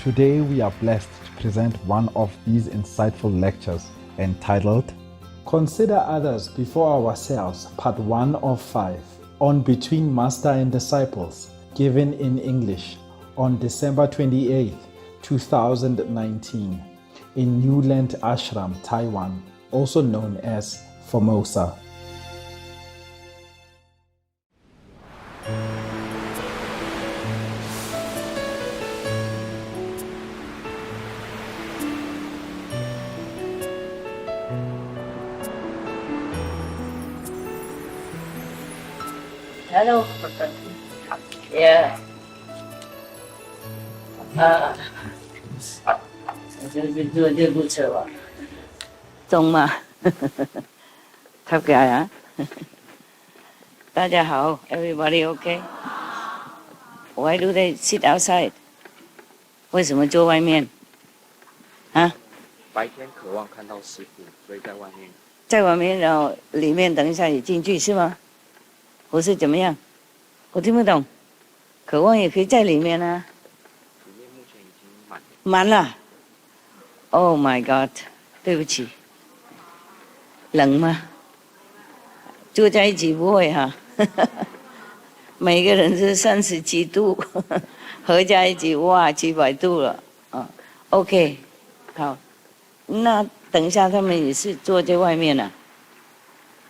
Today we are blessed to present one of these insightful lectures entitled Consider Others Before Ourselves, Part 1 of 5, on Between Master and Disciples, given in English on December 28, 2019, in Newland Ashram, Taiwan, also known as Formosa. Hello. Yeah. 这不错吧？中吗？太可爱啊！大家好 ，Everybody OK？ Why do they sit outside？ 为什么坐外面？啊？白天渴望看到师父，所以在外面。在外面，然后里面等一下也进去是吗？或是怎么样？我听不懂。渴望也可以在里面啊。里面目前已经满了。满了。Oh my God！ 对不起。冷吗？住在一起不会哈。每个人是30几度，合在一起哇700度了啊。OK， 好，那等一下他们也是坐在外面了，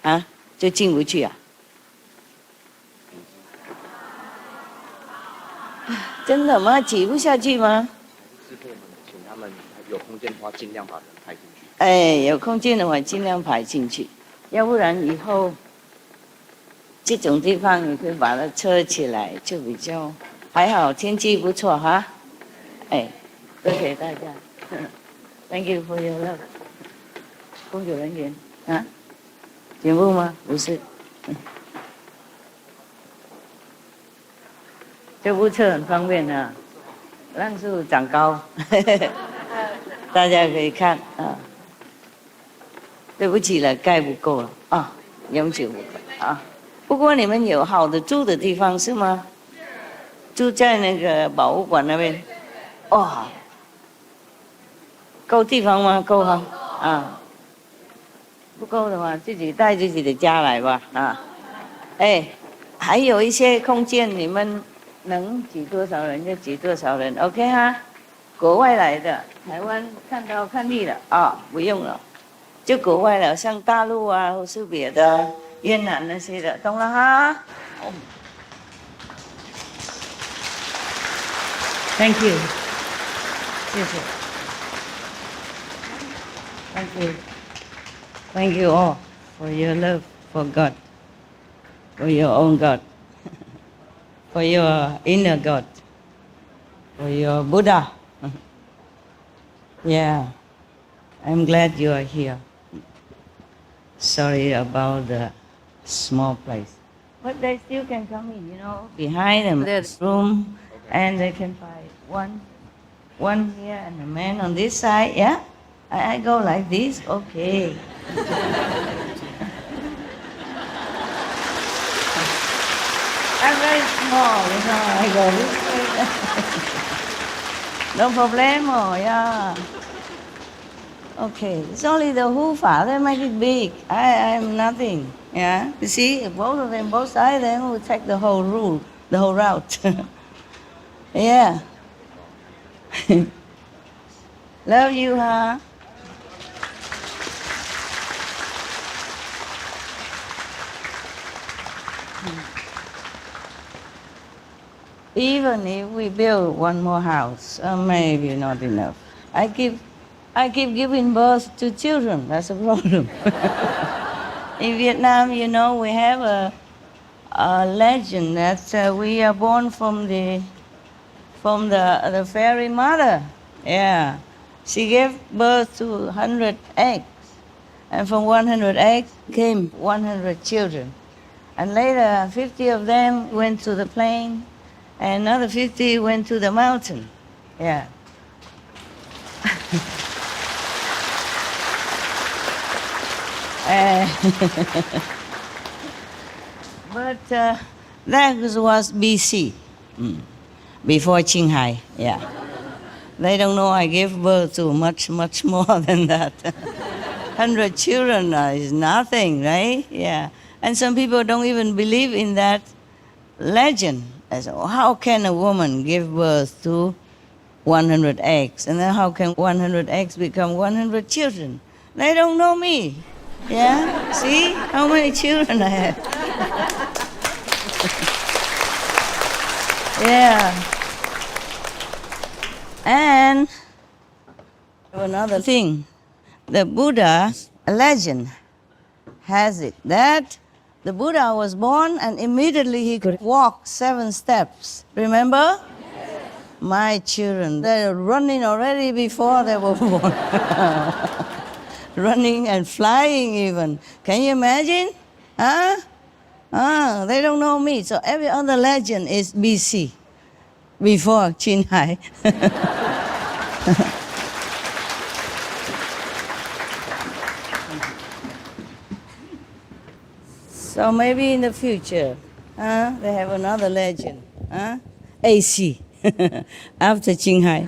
啊，就进不去啊。真的吗？挤不下去吗？师父们请他们有空间的话，尽量把人排进去。哎，有空间的话尽量排进去，要不然以后这种地方你可以把它遮起来，就比较还好，天气不错哈。哎，多谢大家，Thank you for your love。工作人员啊，节目吗？不是。这部车很方便啊，让树长高，大家可以看啊。对不起了，盖不够了啊，永久不够啊。不过你们有好的住的地方是吗？住在那个博物馆那边，哇，够地方吗？够哈啊。不够的话，自己带自己的家来吧啊。哎，还有一些空间，你们能挤多少人就挤多少人 ，OK 哈？国外来的，台湾看到看腻了啊，不用了，就国外了，像大陆啊，或是别的越南那些的，懂了哈？Thank you， 谢谢 ，Thank you，Thank you all for your love for God, for your own God. For your inner God, for your Buddha. Yeah, I'm glad you are here. Sorry about the small place. But they still can come in, you know, behind them. There's room, and they can find one here and a man on this side, yeah? I go like this, okay. I'm very small, you know, I go this way. No problemo, yeah. Okay, it's only the hufa that make it big. I'm nothing, yeah. You see, both of them, both sides, they will take the whole route. Yeah. Love you, huh? Even if we build one more house, maybe not enough. I keep giving birth to children. That's a problem. In Vietnam, you know, we have a legend that we are born from the fairy mother. Yeah, she gave birth to 100 eggs, and from 100 eggs came 100 children, and later 50 of them went to the plain. And another 50 went to the mountain. Yeah. But that was BC, before Qinghai, yeah. They don't know I gave birth to much more than that. 100 children is nothing, right? Yeah. And some people don't even believe in that legend. As how can a woman give birth to 100 eggs? And then how can 100 eggs become 100 children? They don't know me. Yeah? See how many children I have? Yeah. And another thing, the Buddha legend has it that the Buddha was born and immediately he could walk 7 steps. Remember? My children, they're running already before they were born. Running and flying even. Can you imagine? Huh? They don't know me. So every other legend is BC, before Qinghai. So maybe in the future, they have another legend. AC, after Qinghai.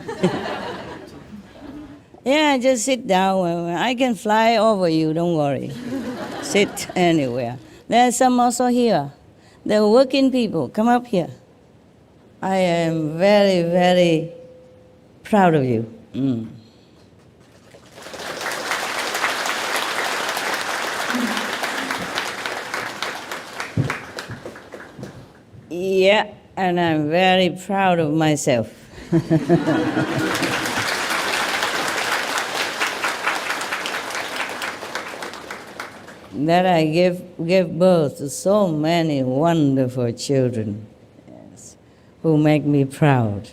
Yeah, just sit down. I can fly over you, don't worry. Sit anywhere. There are some also here. They're working people. Come up here. I am very, very proud of you. Yeah, and I'm very proud of myself. That I gave birth to so many wonderful children, yes, who make me proud.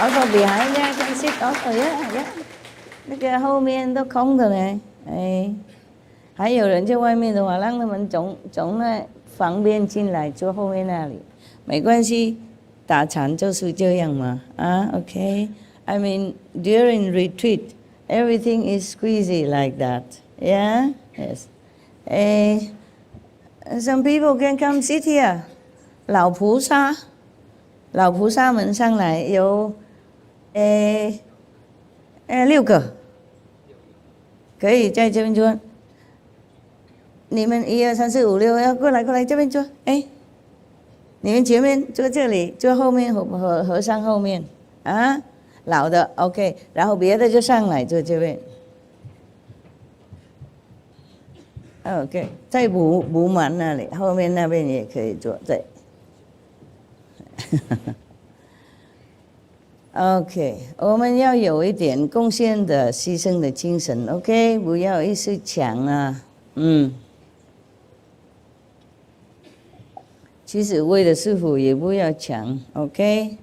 Also behind there, can sit also, yeah. 那个后面都空的呢，哎，还有人在外面的话，让他们从那旁边进来，坐后面那里，没关系，打禅就是这样嘛，OK。I mean during retreat, everything is squeezy like that, yeah, yes. Some people can come sit here. 老菩萨们上来有6个，可以在这边坐。你们1、2、3、4、5、6要过来这边坐。你们前面坐这里，坐后面和尚后面啊，老的 OK， 然后别的就上来坐这边。OK， 再补满那里，后面那边也可以坐。对。OK， 我们要有一点贡献的、牺牲的精神 ，OK， 不要一时抢啊，其实为了师父也不要抢 ，OK，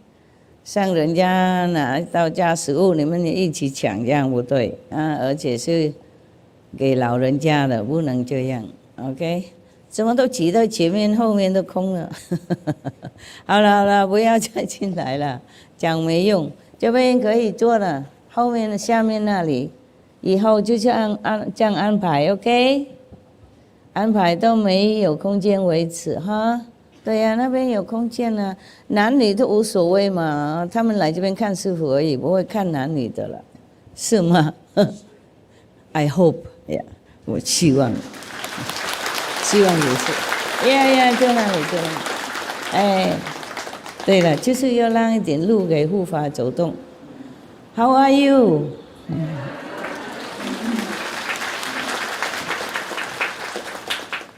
像人家拿到家食物，你们也一起抢，这样不对啊，而且是给老人家的，不能这样 ，OK。怎么都挤到前面，后面都空了。好了，不要再进来了，讲没用。这边可以坐了，后面下面那里，以后就这样安排 ，OK？ 安排都没有空间为止哈。对呀，那边有空间呢，男女都无所谓嘛。他们来这边看师父而已，不会看男女的了，是吗？I hope， 呀，我希望。希望如此，就那里。对了，就是要让一点路给护法走动。How are you?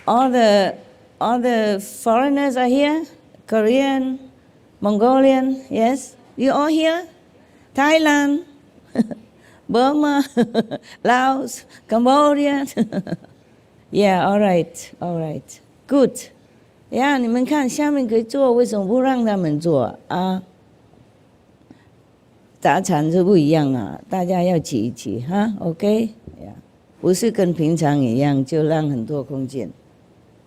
All the foreigners are here. Korean, Mongolian, yes. You all here? Thailand, Burma, Laos, Cambodia. Yeah, all right, good. Yeah, 你们看下面可以坐，为什么不让他们坐啊？杂禅是不一样啊，大家要挤一挤哈 ，OK？ 不是跟平常一样就让很多空间。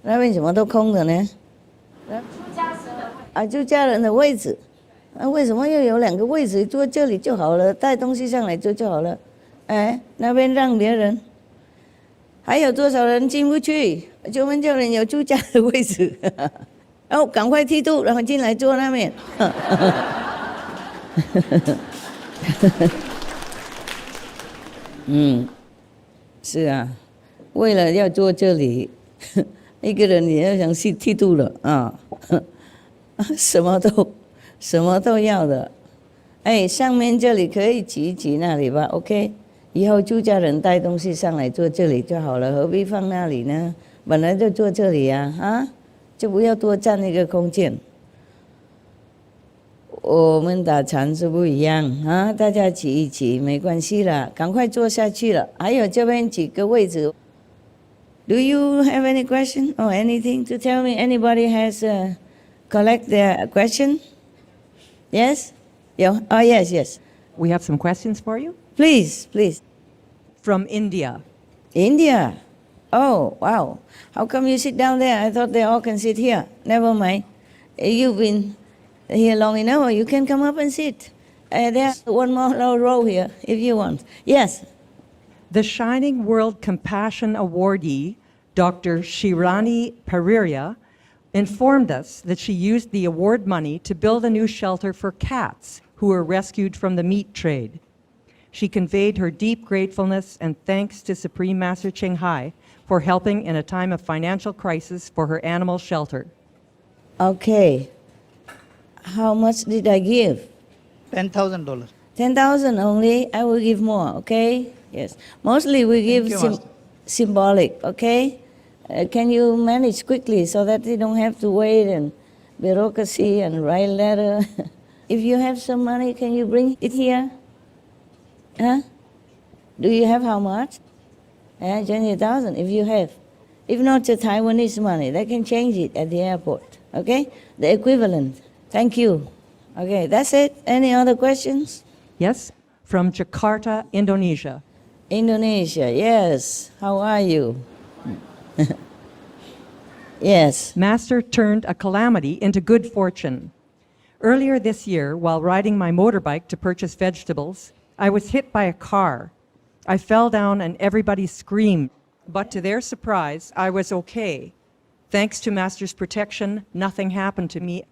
那为什么都空的呢？出家人的位置，为什么又有2个位置？坐这里就好了，带东西上来坐就好了。那边让别人。还有多少人进不去？我们这人有出家的位置哦，赶快剃度，然后进来坐那边。是啊，为了要坐这里，一个人也要想去剃度了啊，什么都要的。哎，上面这里可以挤一挤那里吧 ，OK。以后出家人带东西上来坐这里就好了，何必放那里呢？本来就坐这里啊，啊，就不要多占一个空间。我们打禅是不一样啊，大家挤一挤没关系啦，赶快坐下去了。还有这边几个位置。Do you have any question or anything to tell me? Anybody has collect their question? Yes? Yeah. Oh, yes, yes. We have some questions for you. Please, please. From India. India. Oh, wow. How come you sit down there? I thought they all can sit here. Never mind. You've been here long enough, or you can come up and sit. There's one more row here, if you want. Yes. The Shining World Compassion Awardee, Dr. Shirani Pereira, informed us that she used the award money to build a new shelter for cats who were rescued from the meat trade. She conveyed her deep gratefulness and thanks to Supreme Master Ching Hai for helping in a time of financial crisis for her animal shelter. Okay. How much did I give? $10,000. 10,000 only. I will give more, okay? Yes. Mostly we give you, Master. symbolic, okay? Can you manage quickly so that they don't have to wait and bureaucracy and write letter? If you have some money, can you bring it here? Huh? Do you have how much? 20,000 if you have. If not, the Taiwanese money, they can change it at the airport, okay? The equivalent. Thank you. Okay, that's it. Any other questions? Yes, from Jakarta, Indonesia. Indonesia, yes. How are you? Yes. Master turned a calamity into good fortune. Earlier this year, while riding my motorbike to purchase vegetables, I was hit by a car. I fell down and everybody screamed, but to their surprise, I was okay. Thanks to Master's protection, nothing happened to me.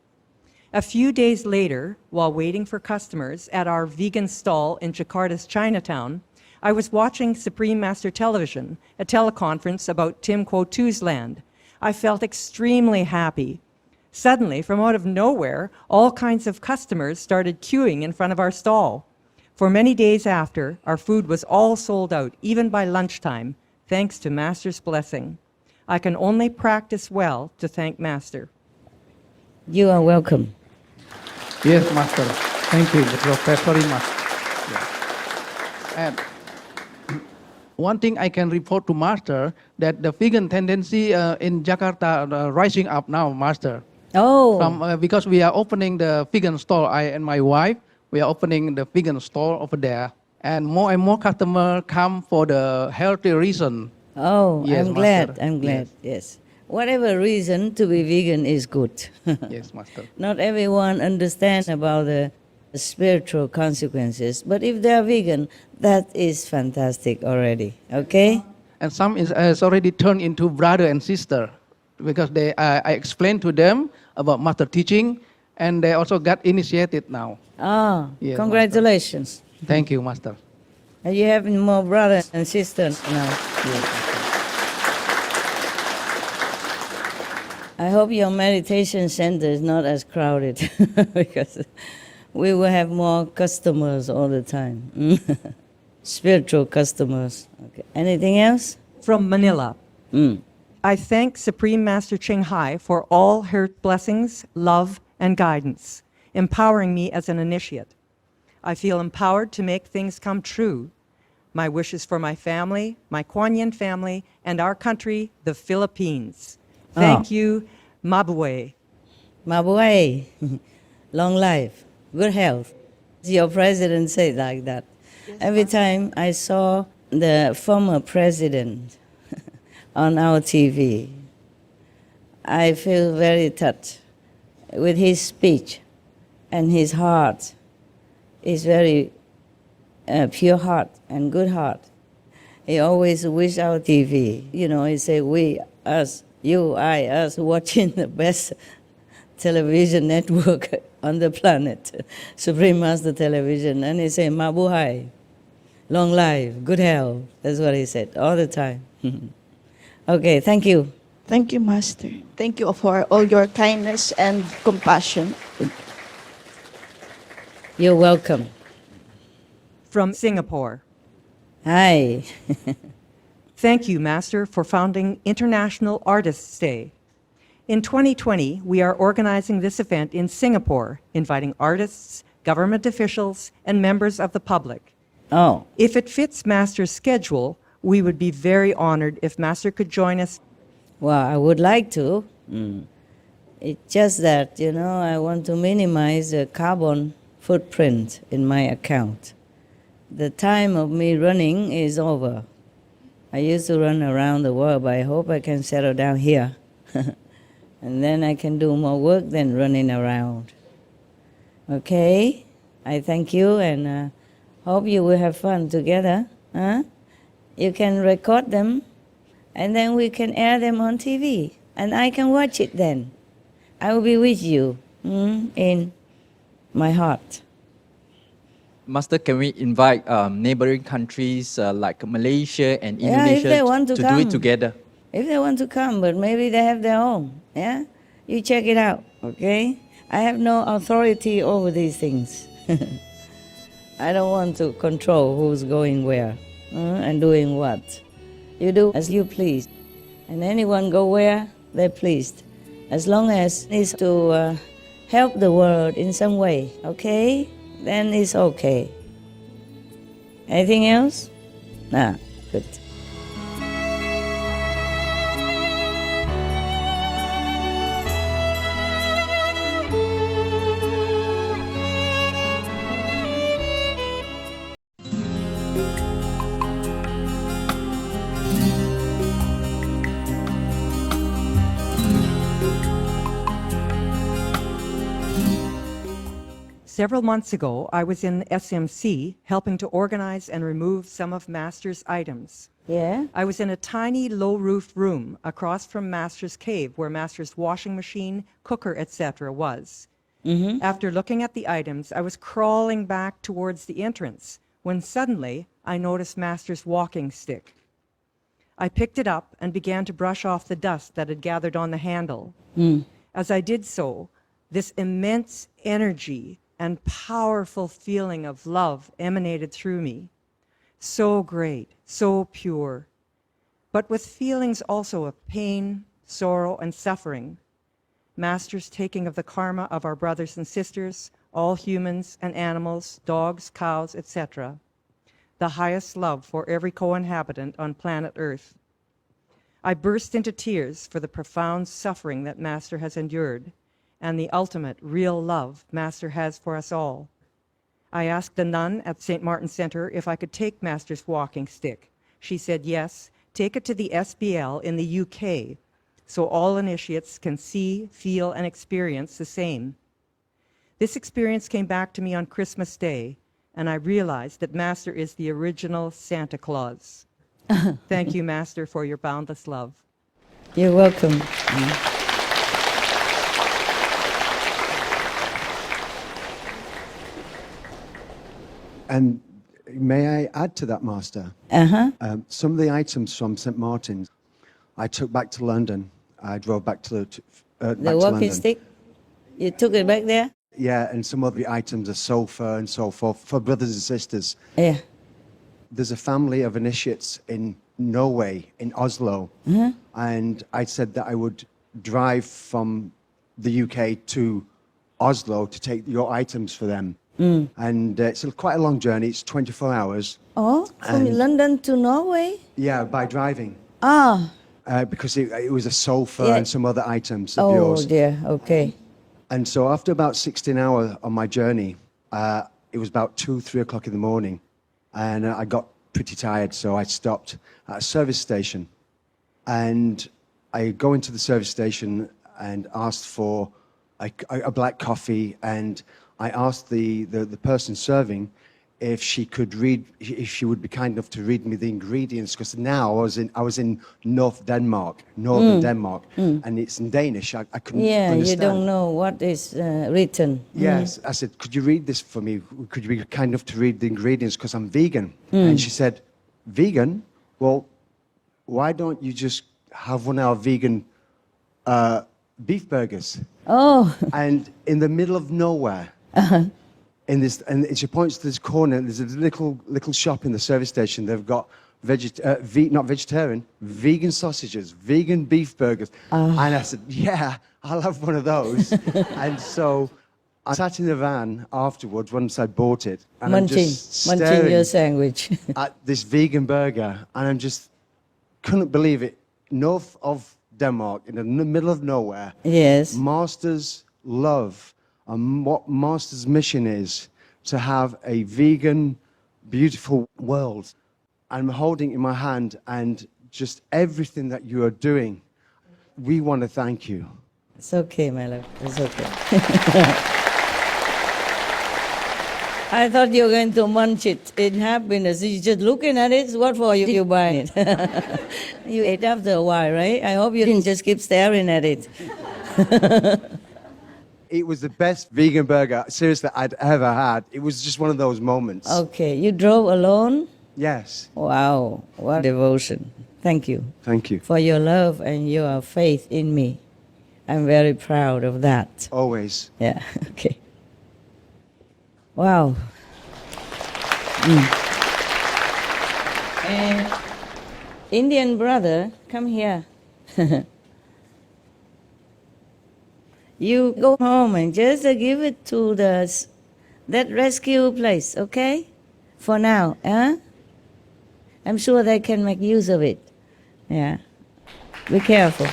A few days later, while waiting for customers at our vegan stall in Jakarta's Chinatown, I was watching Supreme Master Television, a teleconference about Tim Kwo Tu's land. I felt extremely happy. Suddenly, from out of nowhere, all kinds of customers started queuing in front of our stall. For many days after, our food was all sold out, even by lunchtime, thanks to Master's blessing. I can only practice well to thank Master. You are welcome. Yes, Master. Thank you. It was very much. And one thing I can report to Master, that the vegan tendency in Jakarta rising up now, Master. Oh. Because we are opening the vegan store, I and my wife, we are opening the vegan store over there. And more customers come for the healthy reason. Oh, Yes, I'm glad. Master. I'm glad. Yes. Whatever reason to be vegan is good. Yes, Master. Not everyone understands about the spiritual consequences, but if they are vegan, that is fantastic already. Okay? And some is already turned into brother and sister, because I explained to them about Master teaching, and they also got initiated now. Ah, Yes, congratulations. Thank you, Master. And you have more brothers and sisters now. I hope your meditation center is not as crowded because we will have more customers all the time. Spiritual customers. Okay. Anything else? From Manila. Mm. I thank Supreme Master Ching Hai for all her blessings, love, and guidance, empowering me as an initiate. I feel empowered to make things come true. My wishes for my family, my Kuan Yin family, and our country, the Philippines. Thank you, Mabuhay. Mabuhay. Long life, good health. Your president said like that. Every time I saw the former president on our TV, I feel very touched with his speech, and his heart is very pure heart and good heart. He always wish our TV, he say we, us, you, I, us, watching the best television network on the planet, Supreme Master Television, and he said, Mabuhay, long life, good health. That's what he said all the time. Okay, thank you. Thank you, Master. Thank you for all your kindness and compassion. You're welcome. From Singapore. Hi. Thank you, Master, for founding International Artists' Day. In 2020, we are organizing this event in Singapore, inviting artists, government officials, and members of the public. Oh, If it fits Master's schedule, we would be very honored if Master could join us. well, I would like to. It's just that, I want to minimize the carbon footprint in my account. The time of me running is over. I used to run around the world, but I hope I can settle down here. And then I can do more work than running around. Okay? I thank you and hope you will have fun together. Huh? You can record them and then we can air them on TV and I can watch it then. I will be with you in my heart. Master, can we invite neighboring countries like Malaysia and Yeah, if Indonesia they want to do come. it together? If they want to come, but maybe they have their own. Yeah? You check it out, okay? I have no authority over these things. I don't want to control who's going where and doing what. You do as you please. And anyone go where they're pleased. As long as it's to help the world in some way, okay? Then it's okay. Anything else? Nah, good. Several months ago, I was in SMC helping to organize and remove some of Master's items. Yeah? I was in a tiny, low-roofed room across from Master's cave where Master's washing machine, cooker, etc. was. After looking at the items, I was crawling back towards the entrance when suddenly I noticed Master's walking stick. I picked it up and began to brush off the dust that had gathered on the handle. As I did so, this immense energy and powerful feeling of love emanated through me. So great, so pure, but with feelings also of pain, sorrow, and suffering. Master's taking of the karma of our brothers and sisters, all humans and animals, dogs, cows, etc. The highest love for every co-inhabitant on planet Earth. I burst into tears for the profound suffering that Master has endured and the ultimate real love Master has for us all. I asked the nun at St. Martin Center if I could take Master's walking stick. She said yes, take it to the SBL in the UK so all initiates can see, feel, and experience the same. This experience came back to me on Christmas Day, and I realized that Master is the original Santa Claus. Thank you, Master, for your boundless love. You're welcome. And may I add to that, Master? Some of the items from St. Martin's I took back to London. I drove back to The London. walking stick, you took it back there? Yeah, and some of the items, a sofa and so forth, for brothers and sisters. Yeah. There's a family of initiates in Norway, in Oslo, and I said that I would drive from the UK to Oslo to take your items for them. And it's quite a long journey. It's 24 hours. Oh, from And- London to Norway? Yeah, by driving. Ah, Because it was a sofa Yeah. and some other items of oh yours. dear, okay. And so after about 16 hours on my journey, it was about 2, 3 o'clock in the morning. And I got pretty tired, so I stopped at a service station. And I go into the service station and asked for a black coffee. And I asked the person serving if she would be kind enough to read me the ingredients, because now I was in northern Denmark, and it's in Danish. I couldn't Yeah, understand. you don't know what is written. Yes, I said, could you read this for me? Could you be kind enough to read the ingredients, because I'm vegan? And she said, vegan? Well, why don't you just have one of our vegan beef burgers? Oh, And in the middle of nowhere, and she points to this corner. There's a little shop in the service station. They've got not vegetarian, vegan sausages, vegan beef burgers. And I said, yeah, I'll have one of those. And so I sat in the van afterwards once I bought it, and I'm just munching your sandwich. at this vegan burger, and I'm just couldn't believe it. North of Denmark, in the middle of nowhere. Yes. Master's love and what Master's mission is to have a vegan, beautiful world. I'm holding it in my hand, and just everything that you are doing, we want to thank you. It's okay, my love. It's okay. I thought you were going to munch it in happiness. You're just looking at it. What for you buying it? You ate after a while, right? I hope you didn't just keep staring at it. It was the best vegan burger, seriously, I'd ever had. It was just one of those moments. Okay, you drove alone? Yes. Wow, what devotion. Thank you Thank you. for your love and your faith in me. I'm very proud of that. Always. Yeah, okay. Wow. And Indian brother, come here. You go home and just give it to that rescue place, okay? For now, huh? I'm sure they can make use of it. Yeah. Be careful.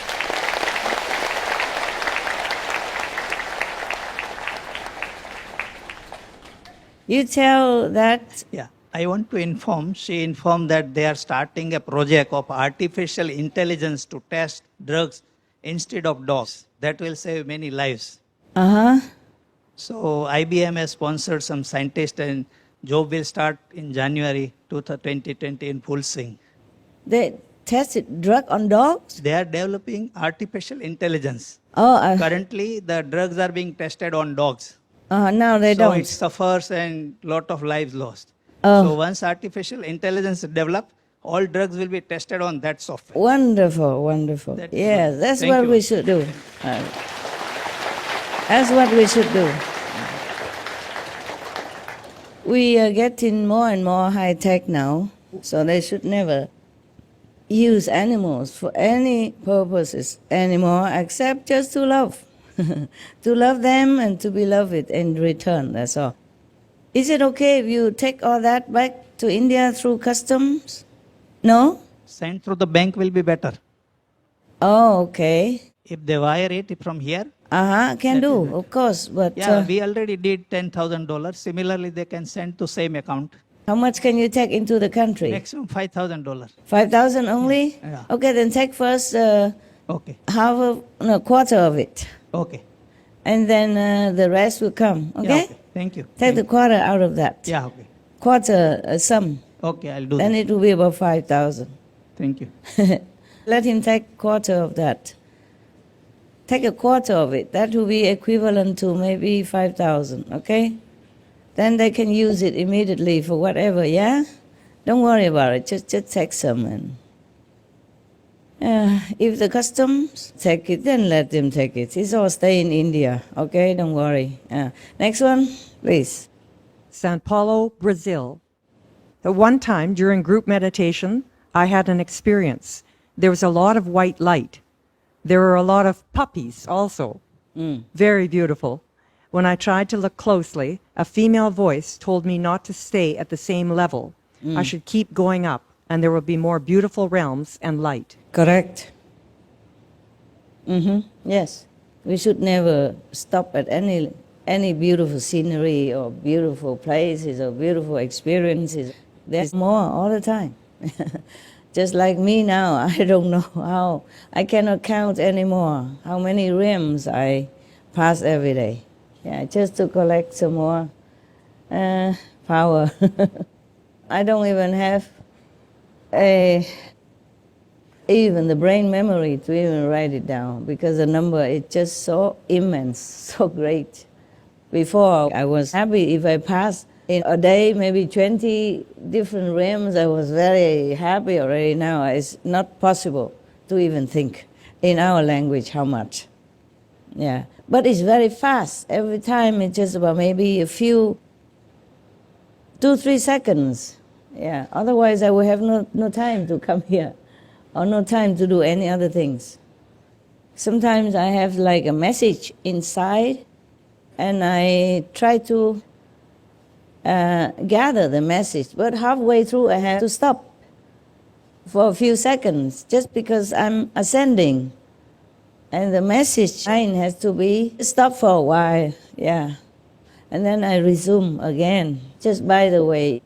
You tell that. Yeah, I want to inform, she informed that they are starting a project of artificial intelligence to test drugs instead of dogs. That will save many lives. Uh-huh. So IBM has sponsored some scientists, and job will start in January 2020 in full swing. They tested drug on dogs? They are developing artificial intelligence. Oh, Currently, the drugs are being tested on dogs. now they So don't. it suffers and lot of lives lost. Oh. So once artificial intelligence is developed, all drugs will be tested on that software. Wonderful, wonderful. That's Yes, good. that's Thank what you. we should do. That's what we should do. We are getting more and more high tech now, so they should never use animals for any purposes anymore except just to love. To love them and to be loved in return, that's all. Is it okay if you take all that back to India through customs? No? Sent through the bank will be better. Oh, okay. If they wire it from here, Can do, of course, but yeah, we already did $10,000. Similarly, they can send to same account. how much can you take into the country? Maximum $5,000. 5,000 only? Yeah. Okay, then take first Okay, quarter of it, okay. and then the rest will come. Yeah, Okay? okay. Thank you. Take the quarter out of that. Yeah, okay. Quarter sum. Okay, I'll do Then that. it will be about 5,000. Thank you. Let him take quarter of that. Take a quarter of it. That will be equivalent to maybe 5,000. Okay? Then they can use it immediately for whatever. Yeah. Don't worry about it. Just take some and. If the customs take it, then let them take it. It's all stay in India. Okay? Don't worry. Next one, please. Sao Paulo, Brazil. At one time during group meditation, I had an experience. There was a lot of white light. There were a lot of puppies also. Very beautiful. When I tried to look closely, a female voice told me not to stay at the same level. I should keep going up, and there will be more beautiful realms and light. Correct. Yes. We should never stop at any beautiful scenery or beautiful places or beautiful experiences. There's more all the time. Just like me now, I don't know how, I cannot count anymore how many realms I pass every day. Yeah, just to collect some more power. I don't even have even the brain memory to even write it down, because the number is just so immense, so great. Before, I was happy if I passed in a day maybe 20 different realms. I was very happy already. Now it's not possible to even think in our language how much. Yeah, but it's very fast. Every time it's just about maybe a few, 2-3 seconds. Yeah, otherwise I would have no time to come here, or no time to do any other things. Sometimes I have like a message inside, and I try to gather the message, but halfway through I have to stop for a few seconds, just because I'm ascending. And the message line has to be stop for a while, yeah. And then I resume again. Just by the way,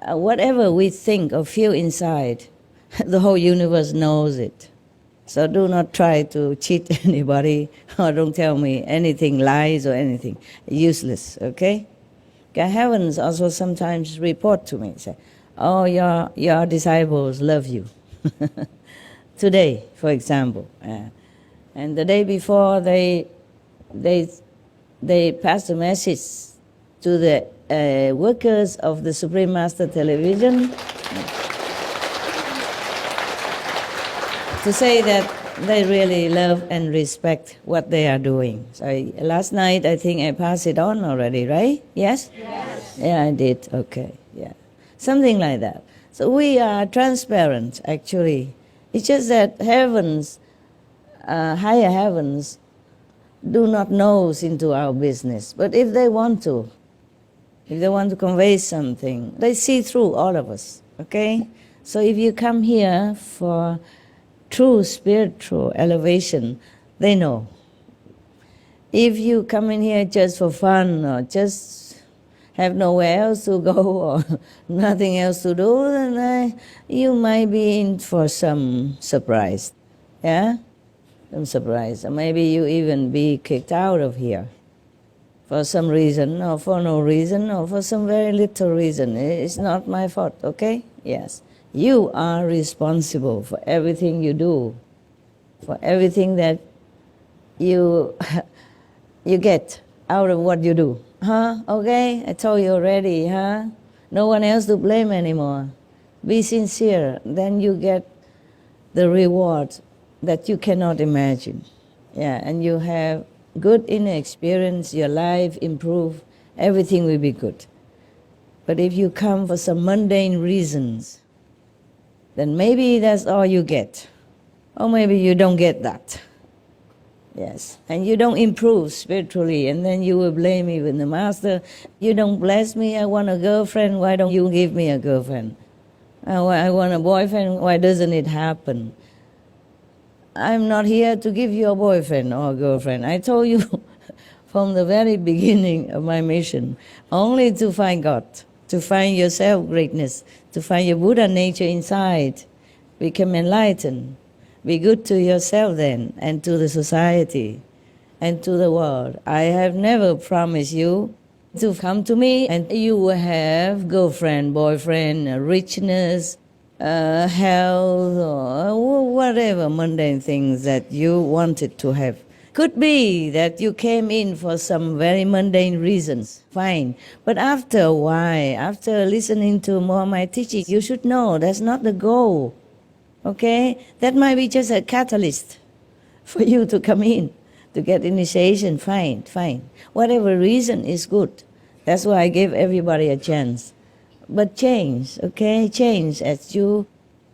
whatever we think or feel inside, the whole universe knows it. So do not try to cheat anybody, or don't tell me anything, lies or anything. Useless, okay? God heavens also sometimes report to me, say, oh, your disciples love you. Today, for example. And the day before, they passed a message to the workers of the Supreme Master Television to say that they really love and respect what they are doing. So last night, I think I passed it on already, right? Yes? Yes. Yeah, I did. Okay. Yeah. Something like that. So we are transparent, actually. It's just that heavens, higher heavens, do not nose into our business. But if they want to convey something, they see through all of us, okay? So if you come here for true spiritual elevation, they know. If you come in here just for fun, or just have nowhere else to go, or nothing else to do, then you might be in for some surprise, yeah? Some surprise. Or maybe you even be kicked out of here for some reason, or for no reason, or for some very little reason. It's not my fault, okay? Yes. You are responsible for everything you do, for everything that you get out of what you do. Huh? Okay? I told you already, huh? No one else to blame anymore. Be sincere, then you get the reward that you cannot imagine. Yeah, and you have good inner experience, your life improve, everything will be good. But if you come for some mundane reasons, then maybe that's all you get. Or maybe you don't get that. Yes, and you don't improve spiritually, and then you will blame me with the Master. You don't bless me, I want a girlfriend, why don't you give me a girlfriend? I want a boyfriend, why doesn't it happen? I'm not here to give you a boyfriend or a girlfriend. I told you from the very beginning of my mission, only to find God, to find your self-greatness, to find your Buddha nature inside, become enlightened. Be good to yourself then, and to the society, and to the world. I have never promised you to come to me and you will have girlfriend, boyfriend, richness, health, or whatever mundane things that you wanted to have. Could be that you came in for some very mundane reasons, fine. But after a while, after listening to more of my teaching, you should know that's not the goal, okay? That might be just a catalyst for you to come in, to get initiation, fine. Whatever reason is good. That's why I gave everybody a chance. But change, okay? Change as you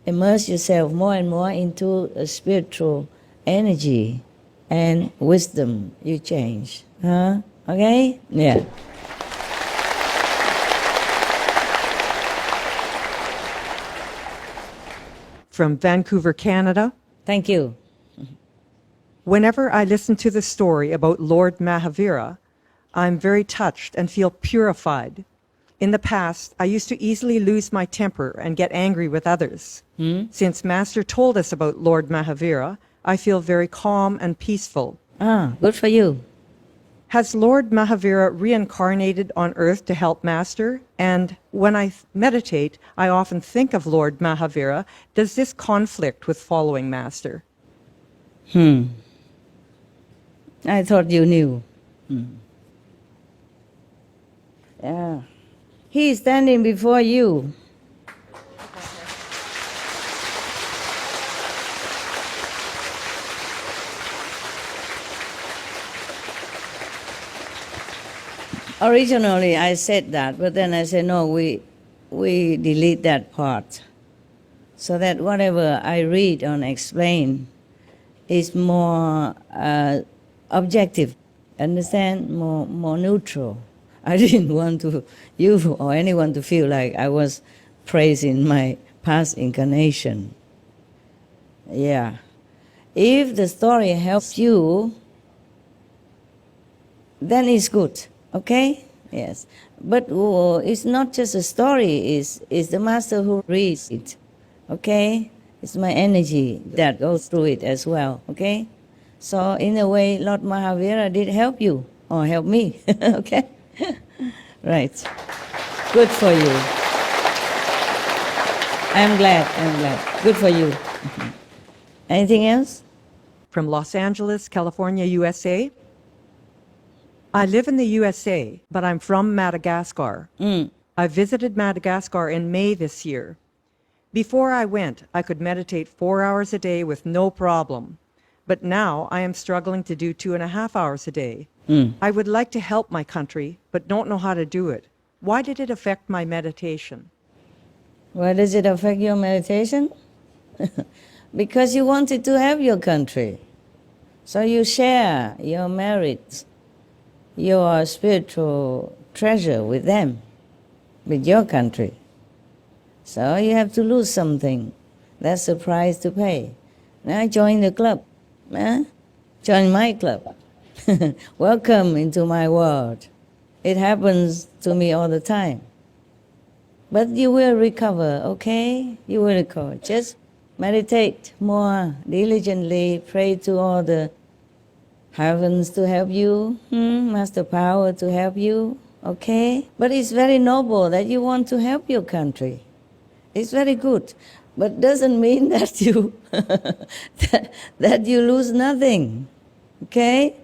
immerse yourself more and more into a spiritual energy and wisdom, you change. Huh? Okay? Yeah. From Vancouver, Canada. Thank you. Whenever I listen to the story about Lord Mahavira, I'm very touched and feel purified. In the past, I used to easily lose my temper and get angry with others. Since Master told us about Lord Mahavira, I feel very calm and peaceful. Ah, good for you. Has Lord Mahavira reincarnated on earth to help Master? And when I meditate, I often think of Lord Mahavira. Does this conflict with following Master? I thought you knew. Yeah. He is standing before you. Originally, I said that, but then I said, no, we delete that part, so that whatever I read and explain is more objective, understand, more neutral. I didn't want you or anyone to feel like I was praising my past incarnation. Yeah. If the story helps you, then it's good. Okay? Yes. But it's not just a story, it's the Master who reads it. Okay? It's my energy that goes through it as well. Okay? So in a way, Lord Mahavira did help you, or help me. Okay? Right. Good for you. I'm glad. Good for you. Anything else? From Los Angeles, California, USA. I live in the USA, but I'm from Madagascar. I visited Madagascar in May this year. Before I went, I could meditate 4 hours a day with no problem. But now I am struggling to do 2.5 hours a day. I would like to help my country, but don't know how to do it. Why did it affect my meditation? Why does it affect your meditation? Because you wanted to help your country. So you share your merits, your spiritual treasure with them, with your country. So you have to lose something. That's the price to pay. Now join the club. Join my club. Welcome into my world. It happens to me all the time. But you will recover, okay? You will recover. Just meditate more diligently. Pray to all the heavens to help you, Master Power to help you, okay? But it's very noble that you want to help your country. It's very good, but doesn't mean that you that you lose nothing, okay?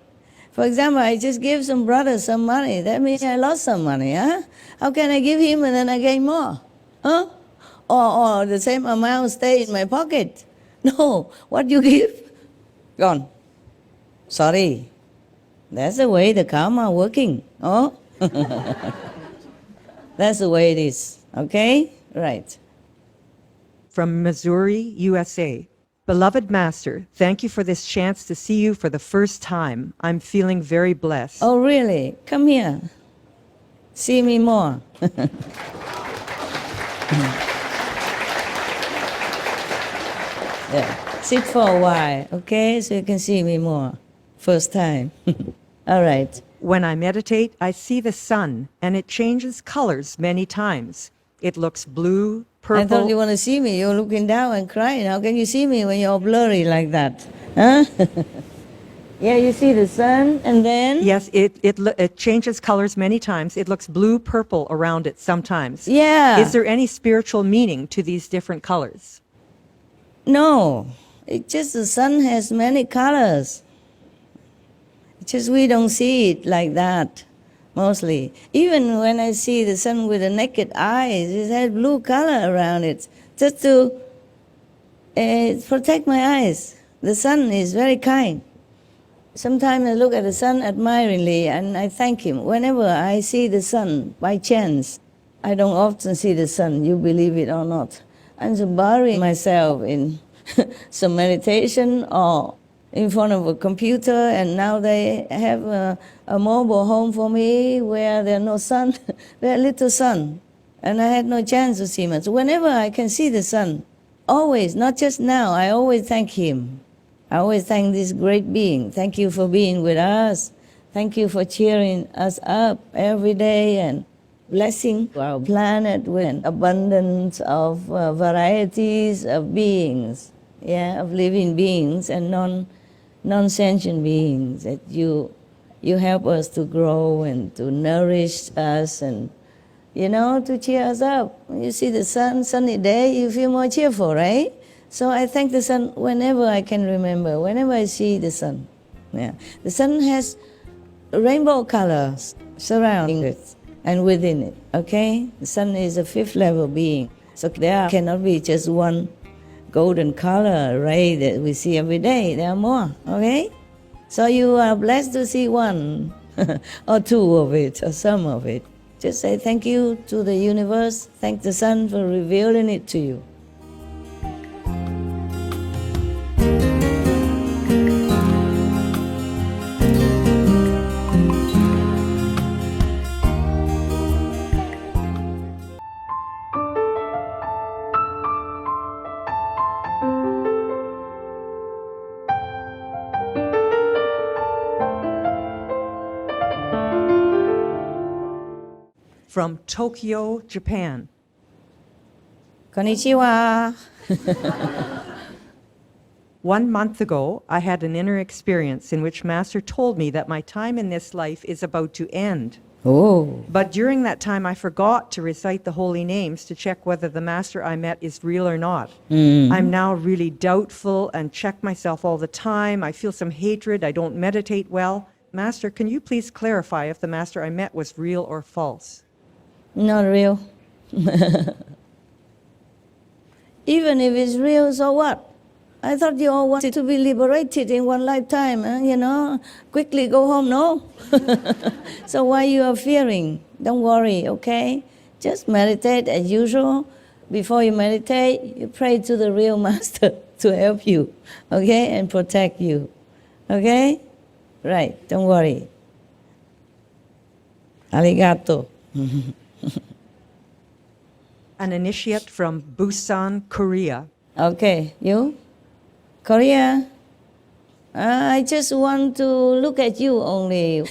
For example, I just give some brother some money. That means I lost some money, huh? How can I give him and then I gain more, huh? Or the same amount stay in my pocket? No, what you give, gone. Sorry, that's the way the karma working. Oh, that's the way it is. Okay, right. From Missouri, USA. Beloved Master, thank you for this chance to see you for the first time. I'm feeling very blessed. Oh, really? Come here. See me more. Yeah. Sit for a while, okay? So you can see me more. First time. All right. When I meditate, I see the sun, and it changes colors many times. It looks blue, purple. I thought you want to see me. You're looking down and crying. How can you see me when you're blurry like that? Huh? Yeah, you see the sun, and then? Yes, it changes colors many times. It looks blue, purple around it sometimes. Yeah. Is there any spiritual meaning to these different colors? No. It's just the sun has many colors. It's just we don't see it like that, mostly. Even when I see the sun with the naked eyes, it has blue color around it, just to protect my eyes. The sun is very kind. Sometimes I look at the sun admiringly and I thank him. Whenever I see the sun, by chance, I don't often see the sun, you believe it or not. I'm just burying myself in some meditation or in front of a computer, and now they have a mobile home for me where there's no sun, very little sun, and I had no chance to see much. Whenever I can see the sun, always, not just now, I always thank him. I always thank this great being. Thank you for being with us. Thank you for cheering us up every day and blessing our planet with an abundance of varieties of beings, of living beings and non-sentient beings that you you help us to grow and to nourish us and, to cheer us up. When you see the sun, sunny day, you feel more cheerful, right? So I thank the sun whenever I can remember, whenever I see the sun. Yeah. The sun has rainbow colors surrounding it and within it, okay? The sun is a fifth level being. So there cannot be just one golden color ray that we see every day. There are more, okay? So you are blessed to see one or two of it or some of it. Just say thank you to the universe. Thank the sun for revealing it to you. From Tokyo, Japan. Konnichiwa. 1 month ago, I had an inner experience in which Master told me that my time in this life is about to end. Oh. But during that time, I forgot to recite the holy names to check whether the Master I met is real or not. I'm now really doubtful and check myself all the time. I feel some hatred. I don't meditate well. Master, can you please clarify if the Master I met was real or false? Not real. Even if it's real, so what? I thought you all wanted to be liberated in one lifetime, quickly go home, no? So why you are fearing? Don't worry, okay? Just meditate as usual. Before you meditate, you pray to the real Master to help you, okay? And protect you, okay? Right, don't worry. Arigato. An initiate from Busan, Korea. Okay, you? Korea? I just want to look at you only.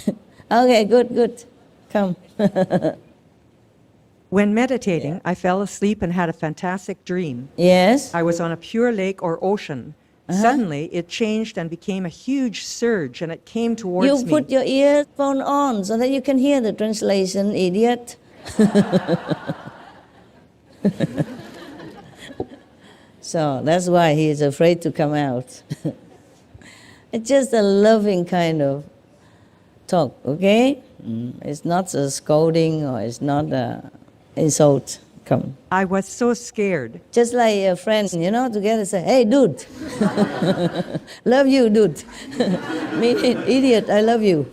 Okay, good. Come. When meditating, I fell asleep and had a fantastic dream. Yes? I was on a pure lake or ocean. Suddenly, it changed and became a huge surge, and it came towards You me. put your earphone on so that you can hear the translation, idiot. So that's why he is afraid to come out. It's just a loving kind of talk, okay? It's not a scolding or it's not an insult. Come. I was so scared. Just like a friend, together say, hey, dude. Love you, dude. Meaning, idiot, I love you.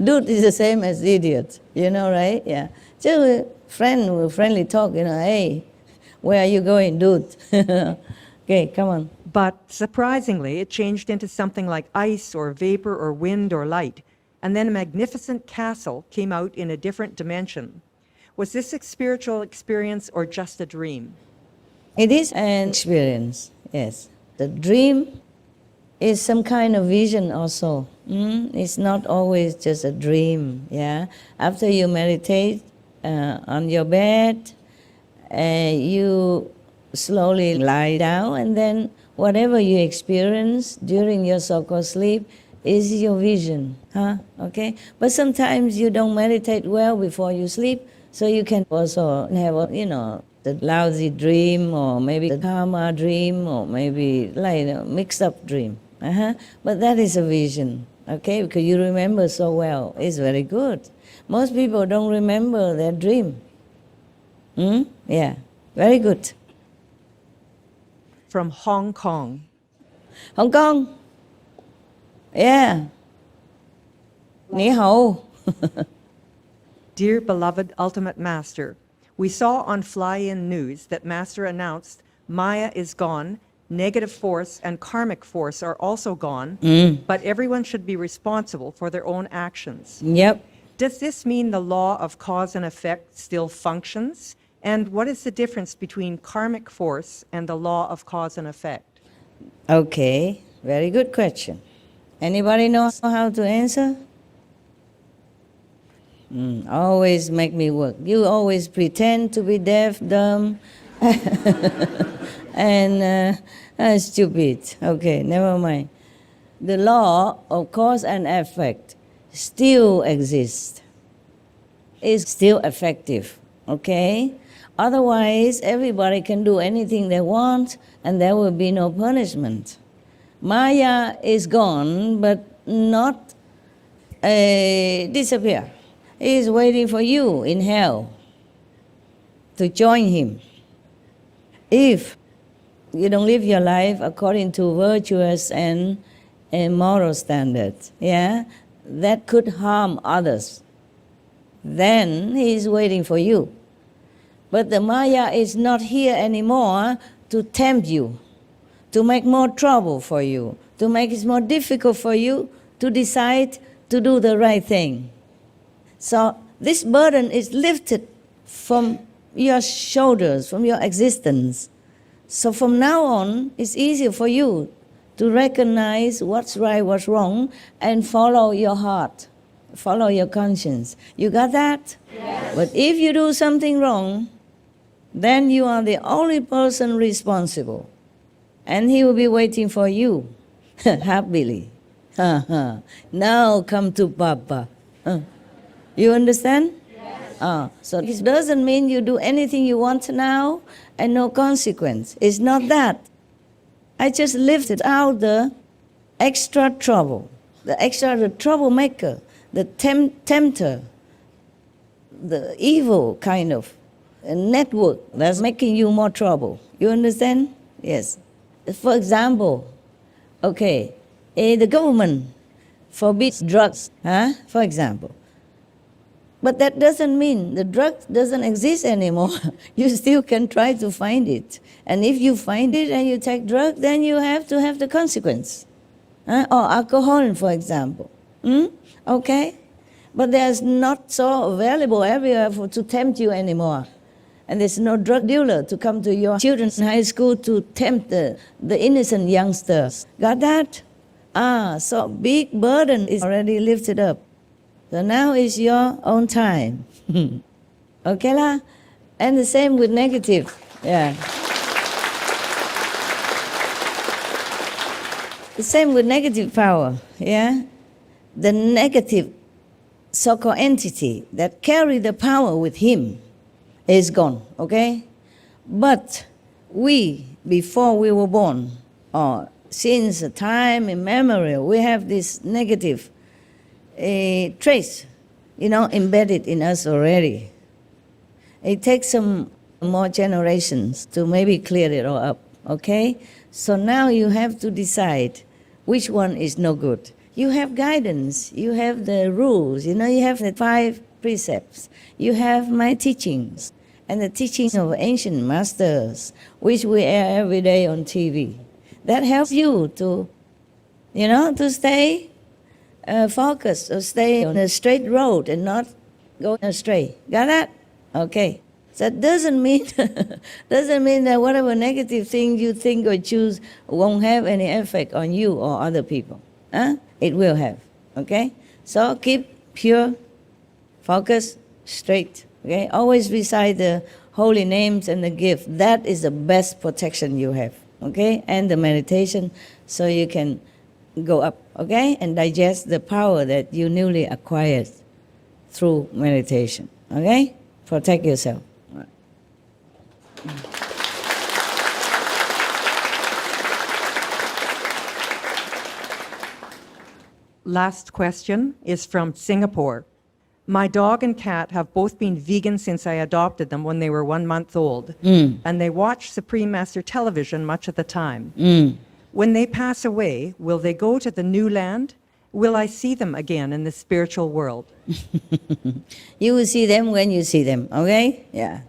Dude is the same as idiot, right? Yeah. Just a friend with friendly talk, hey, where are you going, dude? Okay, come on. But surprisingly, it changed into something like ice or vapor or wind or light. And then a magnificent castle came out in a different dimension. Was this a spiritual experience or just a dream? It is an experience, yes. The dream is some kind of vision also. It's not always just a dream, yeah. After you meditate on your bed, you slowly lie down, and then whatever you experience during your so-called sleep is your vision, okay? But sometimes you don't meditate well before you sleep, so you can also have, the lousy dream, or maybe the karma dream, or maybe like a mixed-up dream. But that is a vision, okay? Because you remember so well. It's very good. Most people don't remember their dream. Yeah, very good. From Hong Kong. Hong Kong? Yeah. Ni hao. Dear beloved Ultimate Master, we saw on Fly-In News that Master announced Maya is gone, negative force and karmic force are also gone, but everyone should be responsible for their own actions. Yep. Does this mean the law of cause and effect still functions? And what is the difference between karmic force and the law of cause and effect? Okay, very good question. Anybody know how to answer? Always make me work. You always pretend to be deaf, dumb, and stupid. Okay, never mind. the law of cause and effect still exists. It's still effective, okay? Otherwise, everybody can do anything they want and there will be no punishment. Maya is gone, but not disappear. He is waiting for you in hell to join him. If you don't live your life according to virtuous and moral standards, yeah, that could harm others, then he is waiting for you. But the Maya is not here anymore to tempt you, to make more trouble for you, to make it more difficult for you to decide to do the right thing. So this burden is lifted from your shoulders, from your existence. So from now on, it's easier for you to recognize what's right, what's wrong, and follow your heart, follow your conscience. You got that? Yes. But if you do something wrong, then you are the only person responsible. And he will be waiting for you, happily. Now come to Papa. You understand? Yes. So it doesn't mean you do anything you want now and no consequence. It's not that. I just lifted out the extra trouble, the troublemaker, the tempter, the evil kind of network that's making you more trouble. You understand? Yes. For example, okay, the government forbids drugs, for example. But that doesn't mean the drug doesn't exist anymore. You still can try to find it. And if you find it and you take drugs, then you have to have the consequence. Or alcohol, for example. Okay? But there's not so available everywhere to tempt you anymore. And there's no drug dealer to come to your children's high school to tempt the innocent youngsters. Got that? So big burden is already lifted up. So now is your own time. Okay lah? And the same with negative. Yeah. The same with negative power. Yeah. The negative so-called entity that carry the power with him is gone. Okay? But we, before we were born, or since time immemorial, we have this negative trace, embedded in us already. It takes some more generations to maybe clear it all up, okay? So now you have to decide which one is no good. You have guidance, you have the rules, you have the 5 precepts, you have my teachings, and the teachings of ancient masters, which we air every day on TV. That helps you to, to stay focused, or stay on a straight road and not go astray. Got that? Okay. So that doesn't mean that whatever negative thing you think or choose won't have any effect on you or other people. It will have. Okay? So keep pure, focus, straight. Okay? Always recite the holy names and the gift. That is the best protection you have. Okay? And the meditation, so you can go up, okay? And digest the power that you newly acquired through meditation, okay? Protect yourself. Last question is from Singapore. My dog and cat have both been vegan since I adopted them when they were 1 month old. And they watch Supreme Master television much of the time. When they pass away, will they go to the new land? Will I see them again in the spiritual world? You will see them when you see them, okay? Yeah.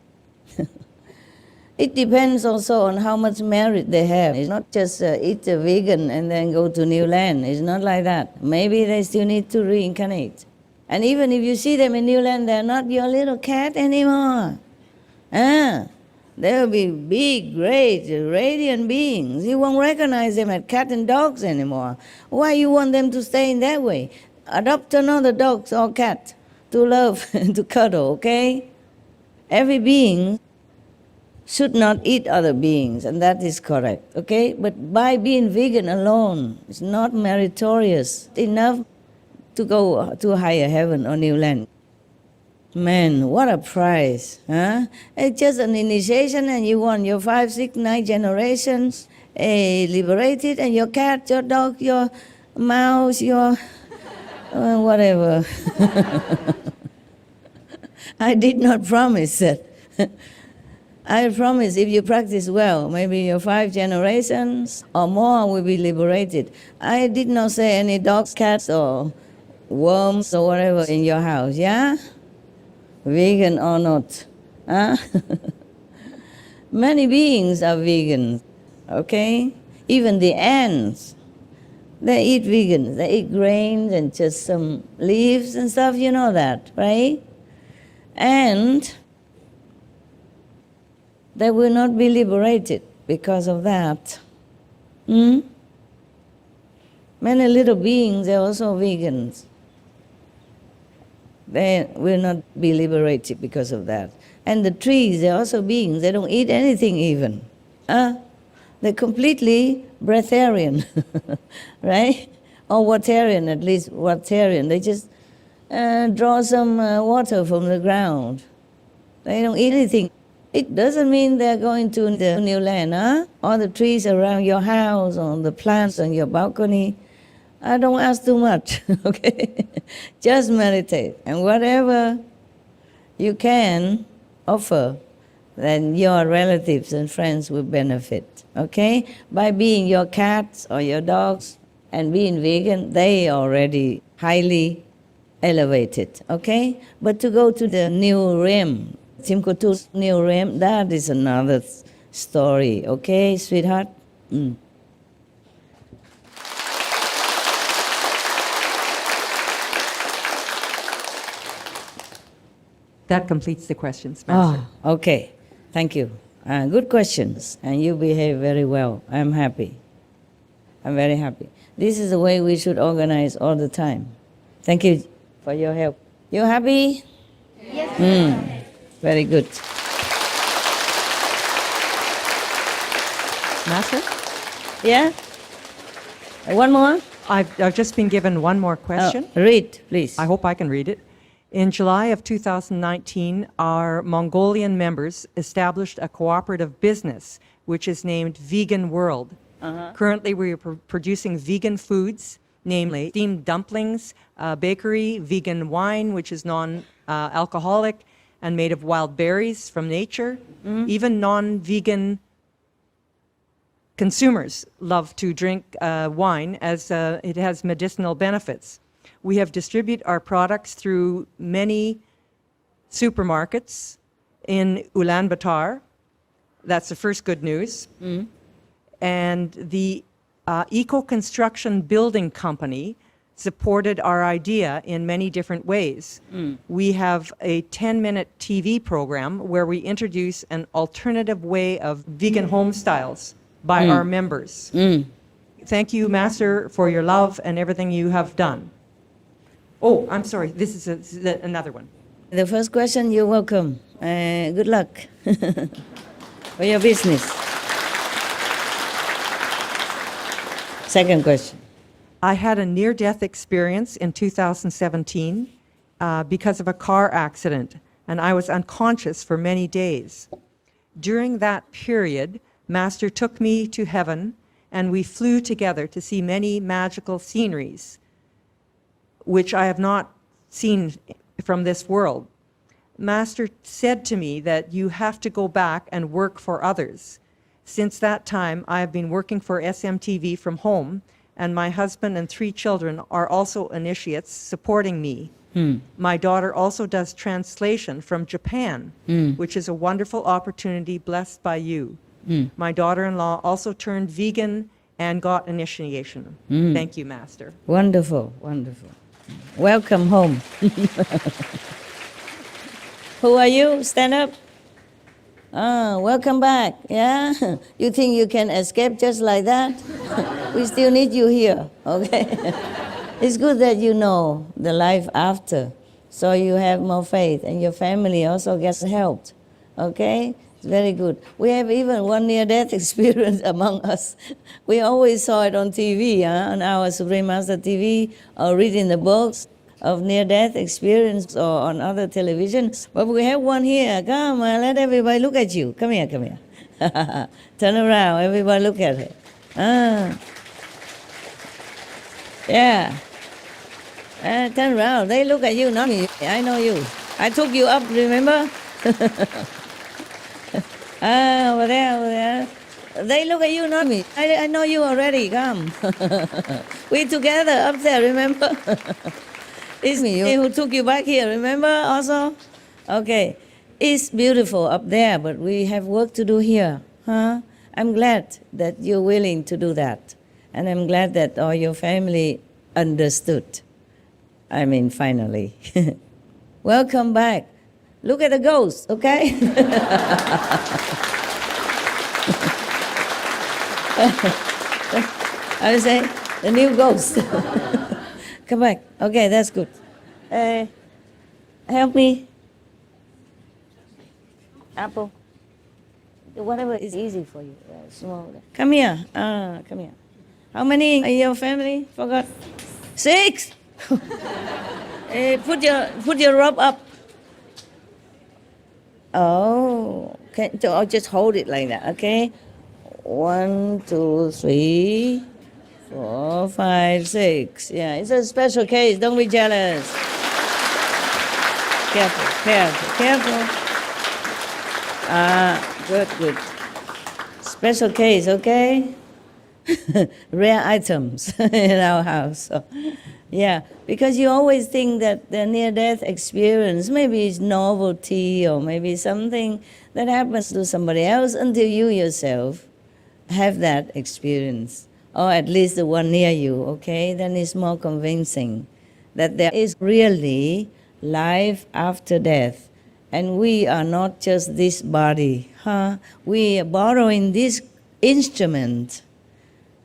It depends also on how much merit they have. It's not just eat a vegan and then go to new land. It's not like that. Maybe they still need to reincarnate. And even if you see them in new land, they're not your little cat anymore. They will be big, great, radiant beings. You won't recognize them as cat and dogs anymore. Why you want them to stay in that way? Adopt another dog or cat to love and to cuddle, okay? Every being should not eat other beings, and that is correct, okay? But by being vegan alone, it's not meritorious enough to go to higher heaven or new land. Man, what a prize, huh? It's just an initiation and you want your 5, 6, 9 generations liberated, and your cat, your dog, your mouse, your whatever. I did not promise that. I promise if you practice well, maybe your 5 generations or more will be liberated. I did not say any dogs, cats, or worms or whatever in your house, yeah? Vegan or not, huh? Many beings are vegan, okay? Even the ants, they eat vegan. They eat grains and just some leaves and stuff, you know that, right? And they will not be liberated because of that. Many little beings are also vegans. They will not be liberated because of that. And the trees, they're also beings. They don't eat anything even. They're completely breatharian, right? Or watarian, at least watarian. They just draw some water from the ground. They don't eat anything. It doesn't mean they're going to the new land, huh? All the trees around your house, or the plants on your balcony. I don't ask too much, okay? Just meditate. And whatever you can offer, then your relatives and friends will benefit, okay? By being your cats or your dogs and being vegan, they are already highly elevated, okay? But to go to the new realm, Timkutu's new realm, that is another story, okay, sweetheart? That completes the questions, Master. Okay. Thank you. Good questions, and you behave very well. I'm happy. I'm very happy. This is the way we should organize all the time. Thank you for your help. You happy? Yes. Very good. Master? Yeah? One more? I've just been given one more question. Read, please. I hope I can read it. In July of 2019, our Mongolian members established a cooperative business, which is named Vegan World. Currently, we are producing vegan foods, namely steamed dumplings, bakery, vegan wine, which is non-alcoholic and made of wild berries from nature. Even non-vegan consumers love to drink wine as it has medicinal benefits. We have distributed our products through many supermarkets in Ulaanbaatar. That's the first good news. And the eco-construction building company supported our idea in many different ways. We have a 10-minute TV program where we introduce an alternative way of vegan home styles by our members. Thank you, Master, for your love and everything you have done. Oh, I'm sorry. This is another one. The first question, you're welcome. Good luck for your business. Second question. I had a near-death experience in 2017 because of a car accident, and I was unconscious for many days. During that period, Master took me to heaven, and we flew together to see many magical sceneries, which I have not seen from this world. Master said to me that you have to go back and work for others. Since that time, I have been working for SMTV from home, and my husband and 3 children are also initiates supporting me. My daughter also does translation from Japan, which is a wonderful opportunity blessed by you. My daughter-in-law also turned vegan and got initiation. Thank you, Master. Wonderful, wonderful. Welcome home. Who are you? Stand up. Welcome back. Yeah? You think you can escape just like that? We still need you here, okay? It's good that you know the life after, so you have more faith, and your family also gets helped, okay? Very good. We have even one near-death experience among us. We always saw it on TV, on our Supreme Master TV, or read in the books of near-death experience or on other television. But we have one here. Come, let everybody look at you. Come here, come here. Turn around, everybody look at her. Yeah. Turn around. They look at you, not me. I know you. I took you up, remember? Over there, over there. They look at you, not me. I know you already. Come. We together up there, remember? It's me who took you back here, remember also? Okay. It's beautiful up there, but we have work to do here. Huh? I'm glad that you're willing to do that. And I'm glad that all your family understood. I mean, finally. Welcome back. Look at the ghost, okay? I would say, the new ghost. Come back. Okay, that's good. Help me. Apple. Whatever is easy for you. Small. Come here. Come here. How many in your family? Forgot. 6. Put your robe up. Oh, I'll just hold it like that, okay? 1, 2, 3, 4, 5, 6. Yeah, it's a special case. Don't be jealous. Careful, careful, careful. Good, good. Special case, okay? Rare items in our house. So, yeah, because you always think that the near-death experience, maybe it's novelty or maybe something that happens to somebody else until you yourself have that experience, or at least the one near you, okay? Then it's more convincing that there is really life after death. And we are not just this body, huh? We are borrowing this instrument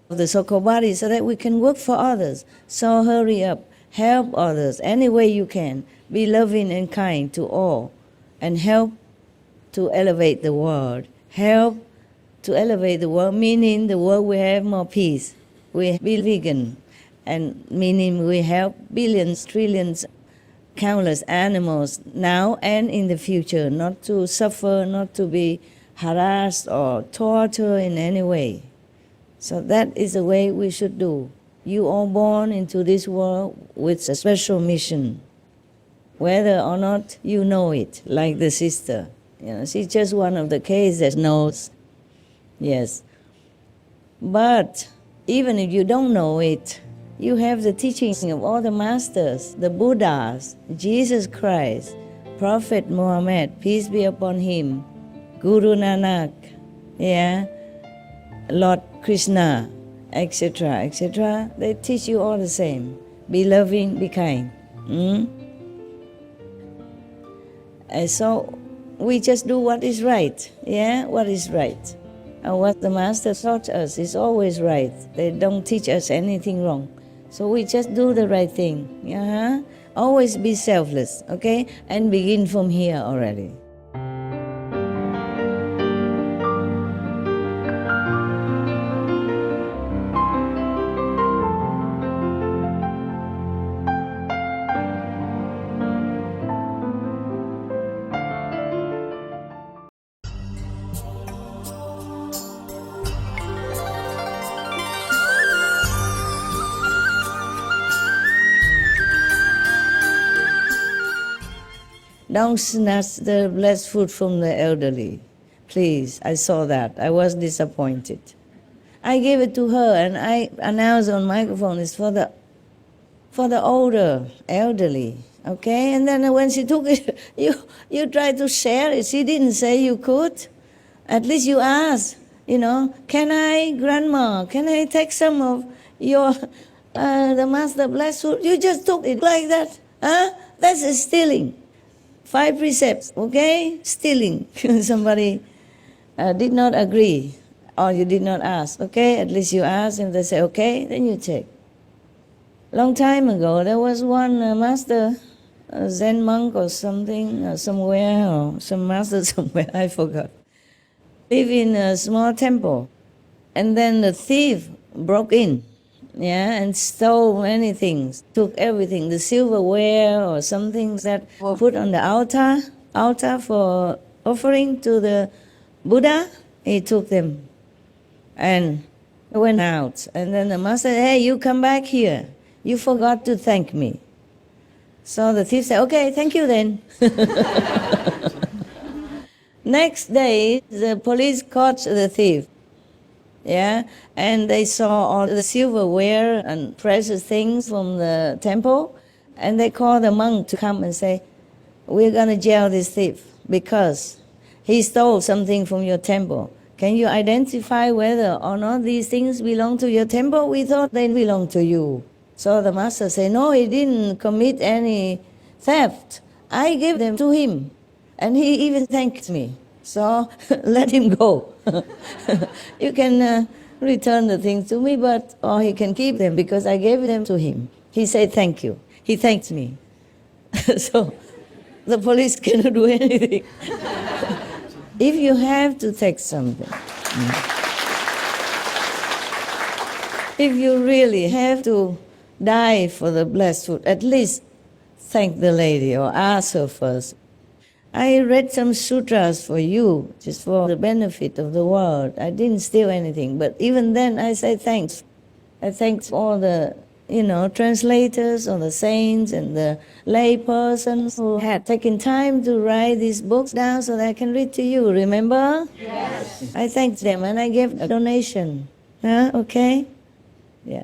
of the so-called body so that we can work for others. So hurry up, help others any way you can. Be loving and kind to all and help to elevate the world. Help to elevate the world, meaning the world will have more peace. We be vegan, and meaning we help billions, trillions, countless animals now and in the future, not to suffer, not to be harassed or tortured in any way. So that is the way we should do. You are born into this world with a special mission, whether or not you know it, like the sister. You know, she's just one of the cases that knows. Yes. But even if you don't know it, you have the teachings of all the masters, the Buddhas, Jesus Christ, Prophet Muhammad, peace be upon him, Guru Nanak, yeah, Lord Krishna, etc., etc. They teach you all the same. Be loving, be kind. And so we just do what is right, yeah, what is right. And what the Master taught us is always right. They don't teach us anything wrong. So we just do the right thing. Yeah? Always be selfless, okay? And begin from here already. Don't snatch the blessed food from the elderly. Please, I saw that. I was disappointed. I gave it to her and I announced on microphone it's for the older, elderly. Okay? And then when she took it, you tried to share it. She didn't say you could. At least you asked, can I, Grandma, can I take some of your, the Master blessed food? You just took it like that. Huh? That's stealing. 5 precepts, okay? Stealing. Somebody did not agree, or you did not ask, okay? At least you asked, and they say, okay, then you take. Long time ago, there was one master, a Zen monk or something, somewhere, or some master somewhere, I forgot. live in a small temple. And then the thief broke in, and stole many things, took everything, the silverware or some things that were put on the altar for offering to the Buddha. He took them and went out. And then the master said, hey, you come back here. You forgot to thank me. So the thief said, okay, thank you then. Next day, the police caught the thief. And they saw all the silverware and precious things from the temple, and they called the monk to come and say, we're going to jail this thief because he stole something from your temple. Can you identify whether or not these things belong to your temple? We thought they belong to you. So the master said, no, he didn't commit any theft. I gave them to him, and he even thanked me. So let him go. You can return the things to me, or he can keep them because I gave them to him. He said thank you. He thanked me. So the police cannot do anything. If you have to take something, if you really have to die for the blessed food, at least thank the lady or ask her first. I read some sutras for you, just for the benefit of the world. I didn't steal anything, but even then I say thanks. I thank all the, translators or the saints and the lay persons who had taken time to write these books down so that I can read to you, remember? Yes. I thanked them and I gave a donation. Okay? Yeah.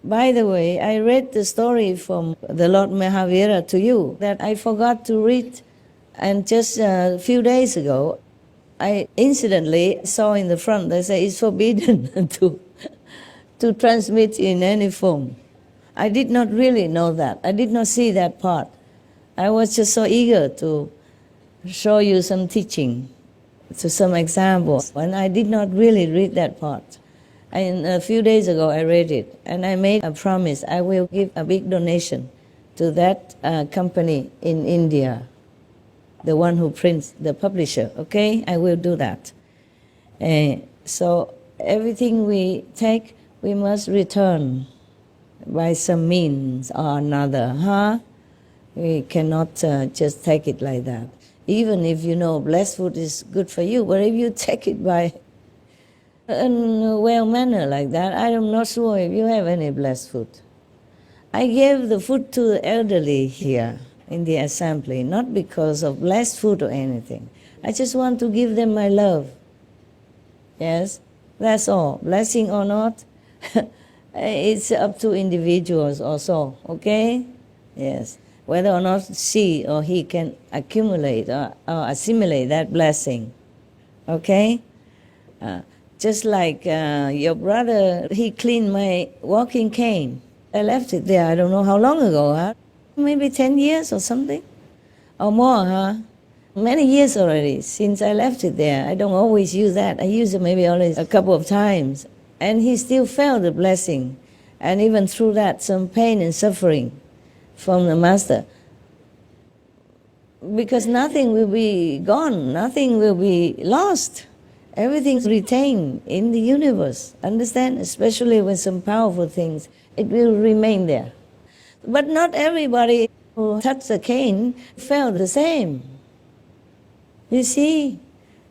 By the way, I read the story from the Lord Mahavira to you that I forgot to read. And just a few days ago, I incidentally saw in the front, they say it's forbidden to transmit in any form. I did not really know that. I did not see that part. I was just so eager to show you some teaching, to some examples, and I did not really read that part. And a few days ago, I read it, and I made a promise. I will give a big donation to that company in India. The one who prints, the publisher, okay? I will do that. So everything we take, we must return by some means or another, We cannot just take it like that. Even if blessed food is good for you, but if you take it by a well manner like that, I am not sure if you have any blessed food. I gave the food to the elderly here in the assembly, not because of blessed food or anything. I just want to give them my love. Yes, that's all. Blessing or not, it's up to individuals also, okay? Yes, whether or not she or he can accumulate or assimilate that blessing, okay? Just like your brother, he cleaned my walking cane. I left it there, I don't know how long ago, Maybe 10 years or something, or more, Many years already since I left it there. I don't always use that. I use it maybe only a couple of times. And he still felt the blessing. And even through that, some pain and suffering from the Master. Because nothing will be gone, nothing will be lost. Everything's retained in the universe. Understand? Especially with some powerful things, it will remain there. But not everybody who touched the cane felt the same. You see,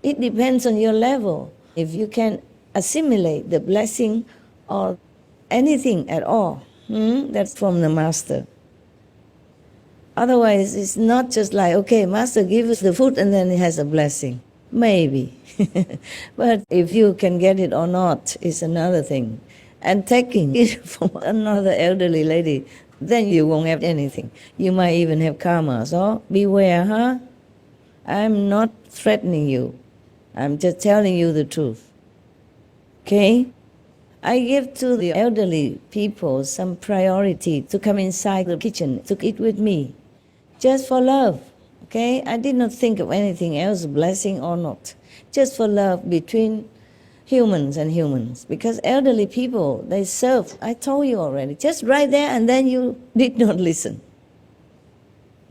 it depends on your level. If you can assimilate the blessing or anything at all, that's from the Master. Otherwise, it's not just like, okay, Master give us the food and then it has a blessing. Maybe. But if you can get it or not is another thing. And taking it from another elderly lady, then you won't have anything. You might even have karma. So beware, I'm not threatening you. I'm just telling you the truth. Okay? I give to the elderly people some priority to come inside the kitchen to eat with me. Just for love. Okay? I did not think of anything else, blessing or not. Just for love between humans and humans. Because elderly people, they serve. I told you already. Just right there, and then you did not listen.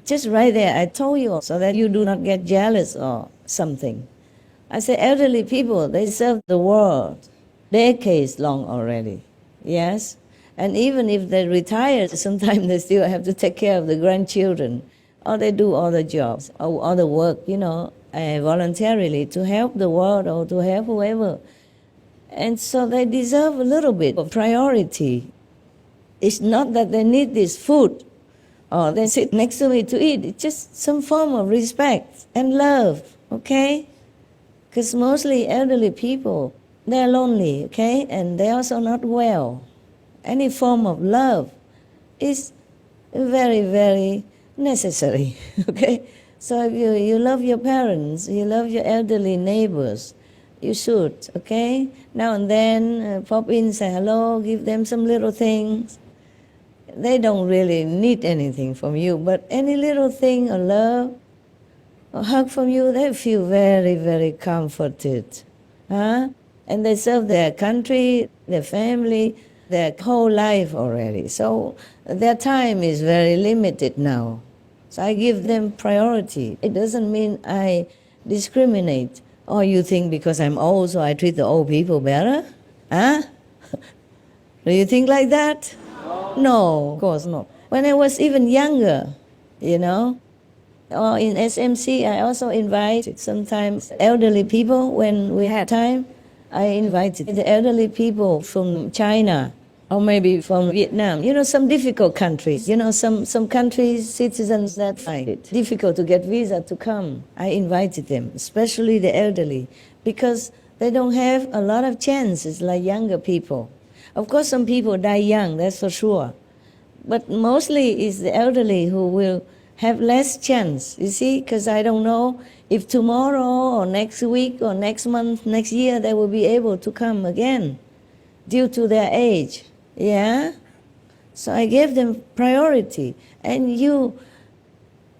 Just right there, I told you so that you do not get jealous or something. I say elderly people, they serve the world decades long already. Yes? And even if they retire, sometimes they still have to take care of the grandchildren, or they do other jobs, or other work, voluntarily to help the world or to help whoever. And so they deserve a little bit of priority. It's not that they need this food or they sit next to me to eat. It's just some form of respect and love, okay? Because mostly elderly people, they're lonely, okay? And they're also not well. Any form of love is very, very necessary, okay? So if you love your parents, you love your elderly neighbors, you should, okay? Now and then, pop in, say hello, give them some little things. They don't really need anything from you, but any little thing, a love, a hug from you, they feel very, very comforted. Huh? And they serve their country, their family, their whole life already. So their time is very limited now. So I give them priority. It doesn't mean I discriminate. Or you think because I'm old, so I treat the old people better? Huh? Do you think like that? No, of course not. When I was even younger, or in SMC, I also invited sometimes elderly people when we had time. I invited the elderly people from China or maybe from Vietnam, some difficult countries. Some countries, citizens that find it difficult to get visa to come. I invited them, especially the elderly, because they don't have a lot of chances like younger people. Of course, some people die young, that's for sure. But mostly it's the elderly who will have less chance, you see, because I don't know if tomorrow or next week or next month, next year, they will be able to come again due to their age. Yeah? So I gave them priority. And you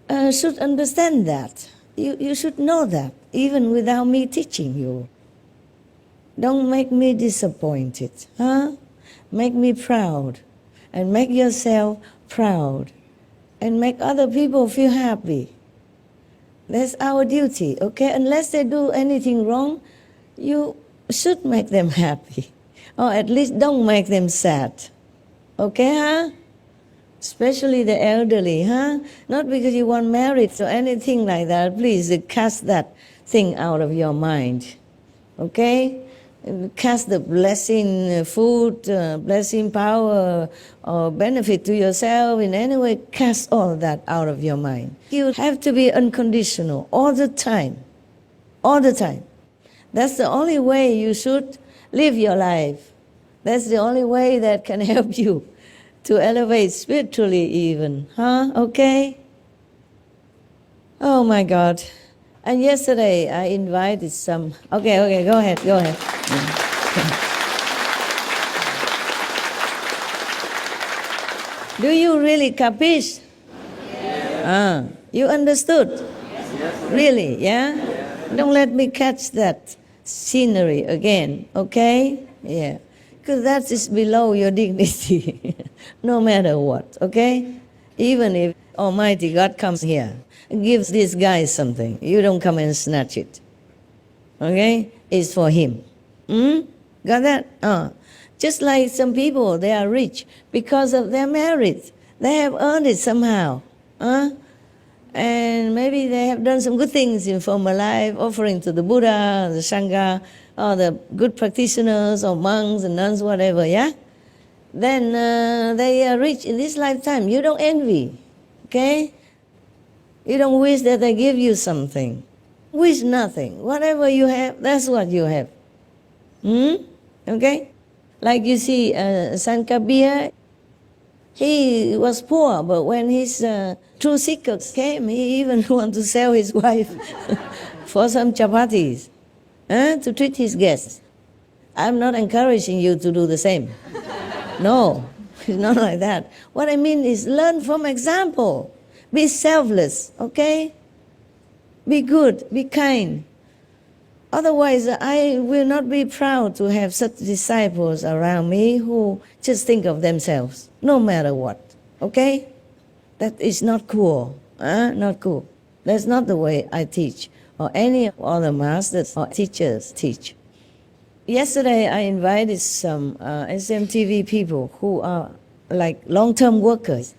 should understand that. You should know that, even without me teaching you. Don't make me disappointed, huh? Make me proud, and make yourself proud, and make other people feel happy. That's our duty, okay? Unless they do anything wrong, you should make them happy, or at least don't make them sad, okay, huh? Especially the elderly, huh? Not because you want marriage or anything like that. Please cast that thing out of your mind, okay? Cast the blessing food, blessing power, or benefit to yourself in any way, cast all that out of your mind. You have to be unconditional all the time. All the time. That's the only way you should live your life. That's the only way that can help you to elevate spiritually even. Huh? Okay? Oh my God. And yesterday I invited some... Okay, go ahead. Do you really capish? Yes. You understood? Yes. Really, yeah? Don't let me catch that scenery again, okay? Yeah. Because that is below your dignity, no matter what, okay? Even if Almighty God comes here and gives this guy something, you don't come and snatch it, okay? It's for him. Got that? Just like some people, they are rich because of their merit. They have earned it somehow. And maybe they have done some good things in former life, offering to the Buddha, the Sangha, or the good practitioners, or monks and nuns, whatever, yeah? Then they are rich in this lifetime. You don't envy, okay? You don't wish that they give you something. Wish nothing. Whatever you have, that's what you have. Okay? Like you see, Sankabir, he was poor, but when his true seeker came, he even wanted to sell his wife for some chapatis to treat his guests. I'm not encouraging you to do the same. No, it's not like that. What I mean is learn from example. Be selfless, okay? Be good, be kind. Otherwise, I will not be proud to have such disciples around me who just think of themselves, no matter what, okay? That is not cool, not cool. That's not the way I teach. or any other masters or teachers teach. Yesterday, I invited some SMTV people who are like long-term workers,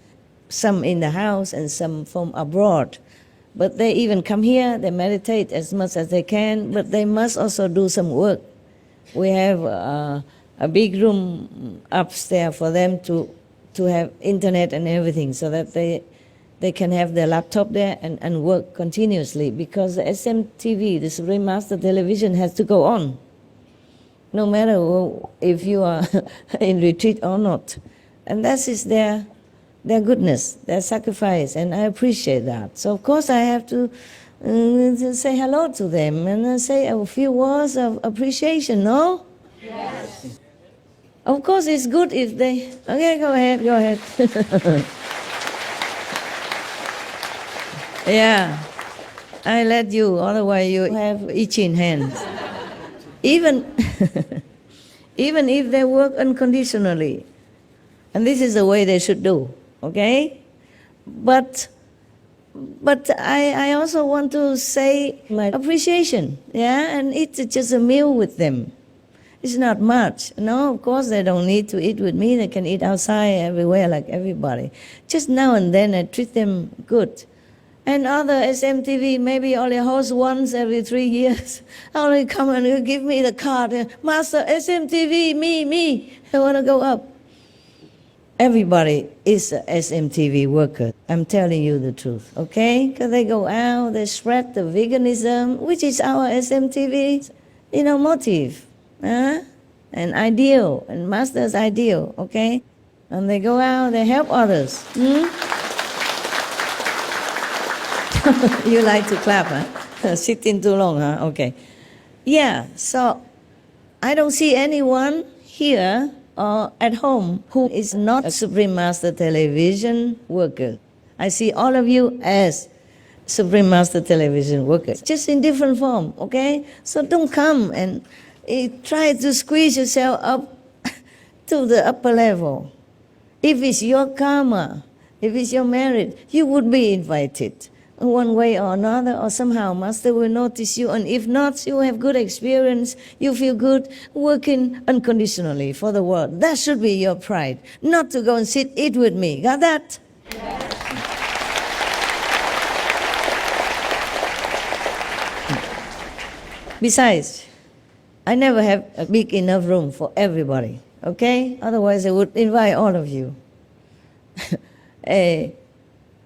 some in the house and some from abroad. But they even come here, they meditate as much as they can, but they must also do some work. We have a big room upstairs for them to have internet and everything so that they can have their laptop there and work continuously, because the SMTV, the Supreme Master Television, has to go on, no matter if you are in retreat or not. And that is their goodness, their sacrifice, and I appreciate that. So of course I have to say hello to them and say a few words of appreciation, no? Yes. Of course it's good if they... Okay, go ahead. Yeah, I let you, otherwise you have itching hands. Even if they work unconditionally, and this is the way they should do, okay? But I also want to say my appreciation, yeah? And it's just a meal with them. It's not much. No, of course they don't need to eat with me. They can eat outside everywhere like everybody. Just now and then I treat them good. And other SMTV maybe only host once every 3 years. Only come and give me the card. Master, SMTV, me, I want to go up. Everybody is a SMTV worker. I'm telling you the truth, okay? Because they go out, they spread the veganism, which is our SMTV, motive, and ideal, and master's ideal, okay? And they go out, they help others. You like to clap, huh? Sitting too long, huh? Okay. Yeah, so I don't see anyone here or at home who is not a Supreme Master Television worker. I see all of you as Supreme Master Television workers, just in different form, okay? So don't come and try to squeeze yourself up to the upper level. If it's your karma, if it's your merit, you would be invited. One way or another, or somehow Master will notice you, and if not, you have good experience, you feel good, working unconditionally for the world. That should be your pride, not to go and eat with me. Got that? Yes. Besides, I never have a big enough room for everybody, okay? Otherwise I would invite all of you.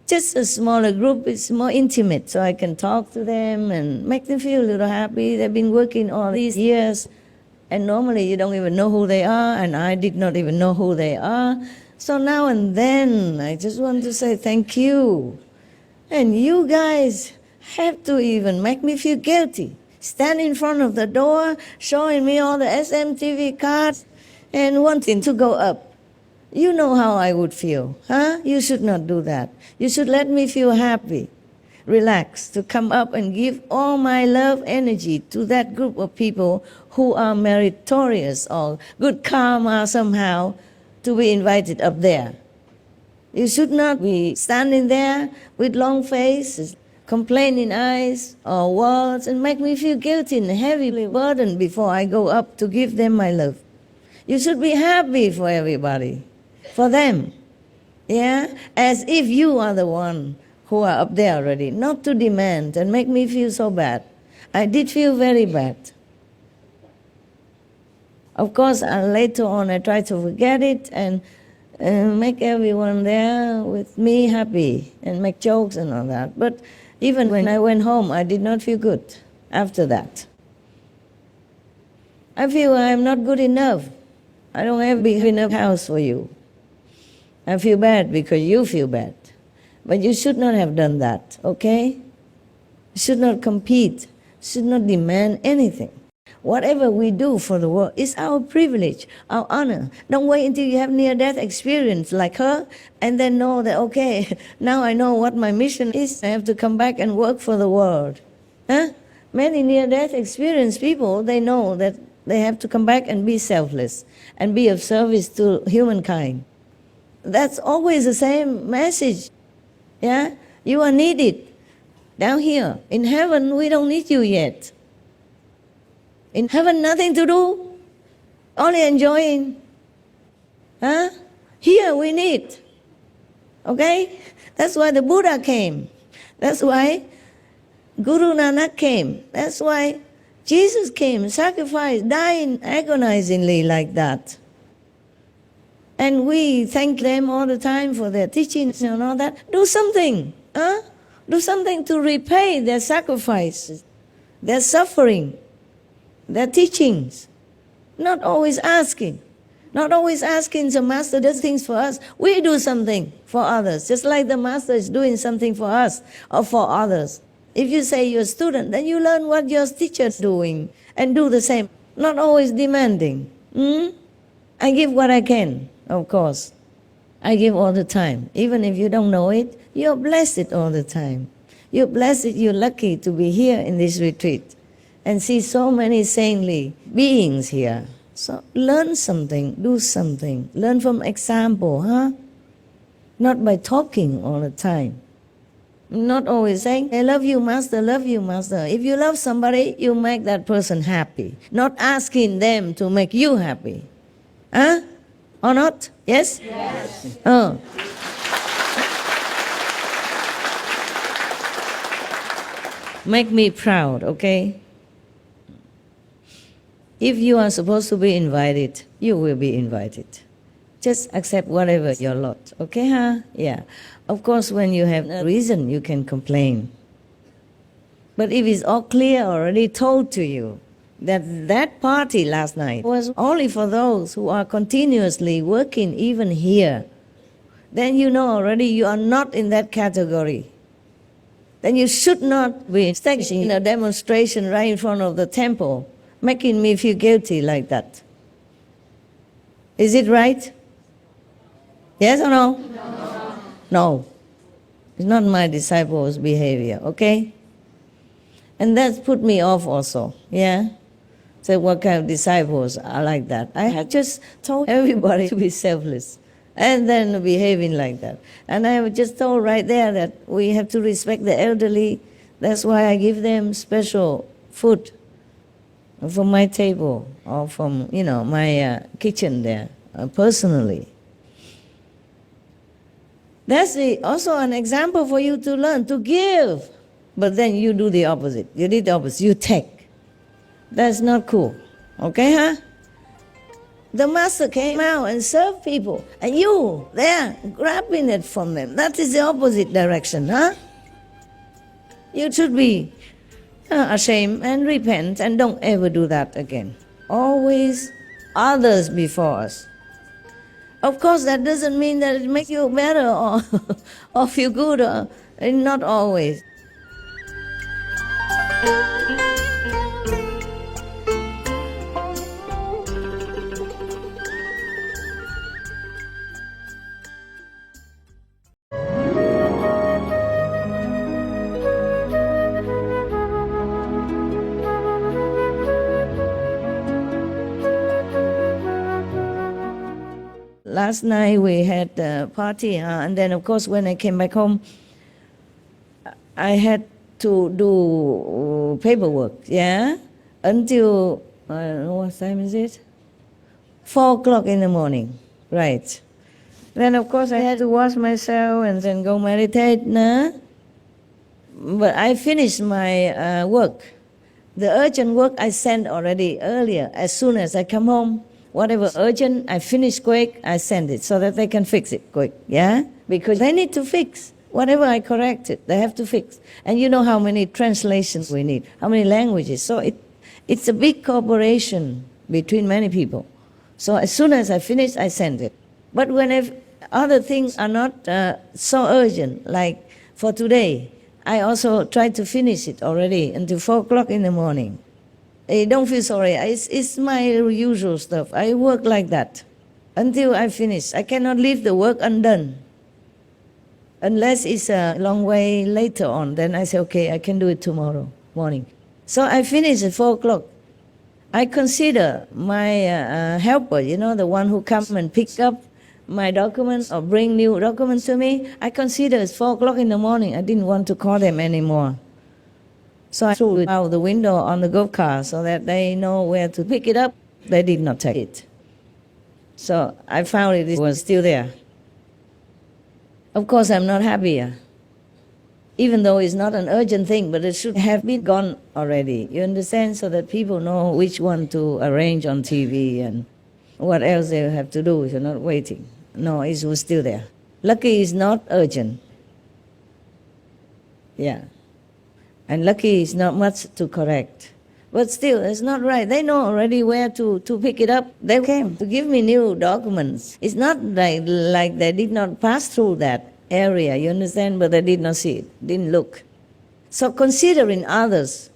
Just a smaller group is more intimate, so I can talk to them and make them feel a little happy. They've been working all these years, and normally you don't even know who they are, and I did not even know who they are. So now and then, I just want to say thank you. And you guys have to even make me feel guilty. Stand in front of the door, showing me all the SMTV cards, and wanting to go up. You know how I would feel, huh? You should not do that. You should let me feel happy, relaxed, to come up and give all my love energy to that group of people who are meritorious or good karma somehow to be invited up there. You should not be standing there with long faces, complaining eyes or words, and make me feel guilty and heavily burdened before I go up to give them my love. You should be happy for everybody, for them, yeah? As if you are the one who are up there already, not to demand and make me feel so bad. I did feel very bad. Of course, later on I tried to forget it and make everyone there with me happy and make jokes and all that. But even when I went home, I did not feel good after that. I feel I'm not good enough. I don't have a big enough house for you. I feel bad because you feel bad. But you should not have done that, okay? You should not compete, should not demand anything. Whatever we do for the world is our privilege, our honor. Don't wait until you have near-death experience like her and then know that, okay, now I know what my mission is. I have to come back and work for the world. Huh? Many near-death experienced people, they know that they have to come back and be selfless and be of service to humankind. That's always the same message. Yeah? You are needed. Down here. In heaven, we don't need you yet. In heaven, nothing to do. Only enjoying. Huh? Here we need. Okay? That's why the Buddha came. That's why Guru Nanak came. That's why Jesus came, sacrificed, dying agonizingly like that. And we thank them all the time for their teachings and all that. Do something. Huh? Do something to repay their sacrifices, their suffering, their teachings. Not always asking. Not always asking the Master does things for us. We do something for others, just like the Master is doing something for us or for others. If you say you're a student, then you learn what your teacher is doing and do the same. Not always demanding. I give what I can, of course. I give all the time. Even if you don't know it, you're blessed all the time. You're blessed, you're lucky to be here in this retreat and see so many saintly beings here. So learn something, do something. Learn from example, huh? Not by talking all the time. Not always saying, I love you, Master, love you, Master. If you love somebody, you make that person happy. Not asking them to make you happy. Huh? Or not? Yes? Yes. Oh. Make me proud, okay? If you are supposed to be invited, you will be invited. Just accept whatever your lot, okay, huh? Yeah. Of course, when you have a reason, you can complain. But if it's all clear, already told to you, that party last night was only for those who are continuously working even here, then you know already you are not in that category. Then you should not be staging a demonstration right in front of the temple, making me feel guilty like that. Is it right? Yes or no? No. It's not my disciples' behavior, okay? And that's put me off also, yeah? So what kind of disciples are like that? I had just told everybody to be selfless and then behaving like that. And I was just told right there that we have to respect the elderly. That's why I give them special food from my table or from, my kitchen there, personally. That's also an example for you to learn, to give. But then you do the opposite. You did the opposite. You take. That's not cool. Okay, huh? The Master came out and served people. And you, there, grabbing it from them. That is the opposite direction, huh? You should be ashamed and repent and don't ever do that again. Always others before us. Of course, that doesn't mean that it makes you better or feel good, not always. Last night we had a party, and then of course when I came back home, I had to do paperwork, yeah? Until, what time is it? 4 o'clock in the morning, right. Then of course I had to wash myself and then go meditate, nah? But I finished my work. The urgent work I sent already earlier, as soon as I come home. Whatever urgent, I finish quick, I send it so that they can fix it quick, yeah? Because they need to fix. Whatever I corrected, they have to fix. And you know how many translations we need, how many languages. So it's a big cooperation between many people. So as soon as I finish, I send it. But when other things are not so urgent, like for today, I also try to finish it already until 4 o'clock in the morning. Don't feel sorry. It's my usual stuff. I work like that until I finish. I cannot leave the work undone. Unless it's a long way later on, then I say, okay, I can do it tomorrow morning. So I finish at 4 o'clock. I consider my helper, the one who comes and picks up my documents or bring new documents to me, I consider it's 4 o'clock in the morning. I didn't want to call them anymore. So I threw it out the window on the golf cart so that they know where to pick it up. They did not take it. So I found it was still there. Of course, I'm not happier. Even though it's not an urgent thing, but it should have been gone already. You understand? So that people know which one to arrange on TV and what else they have to do if you're not waiting. No, it was still there. Lucky is not urgent. Yeah. And lucky is not much to correct. But still, it's not right. They know already where to pick it up. They came to give me new documents. It's not like they did not pass through that area, you understand? But they did not see it, didn't look. So considering others,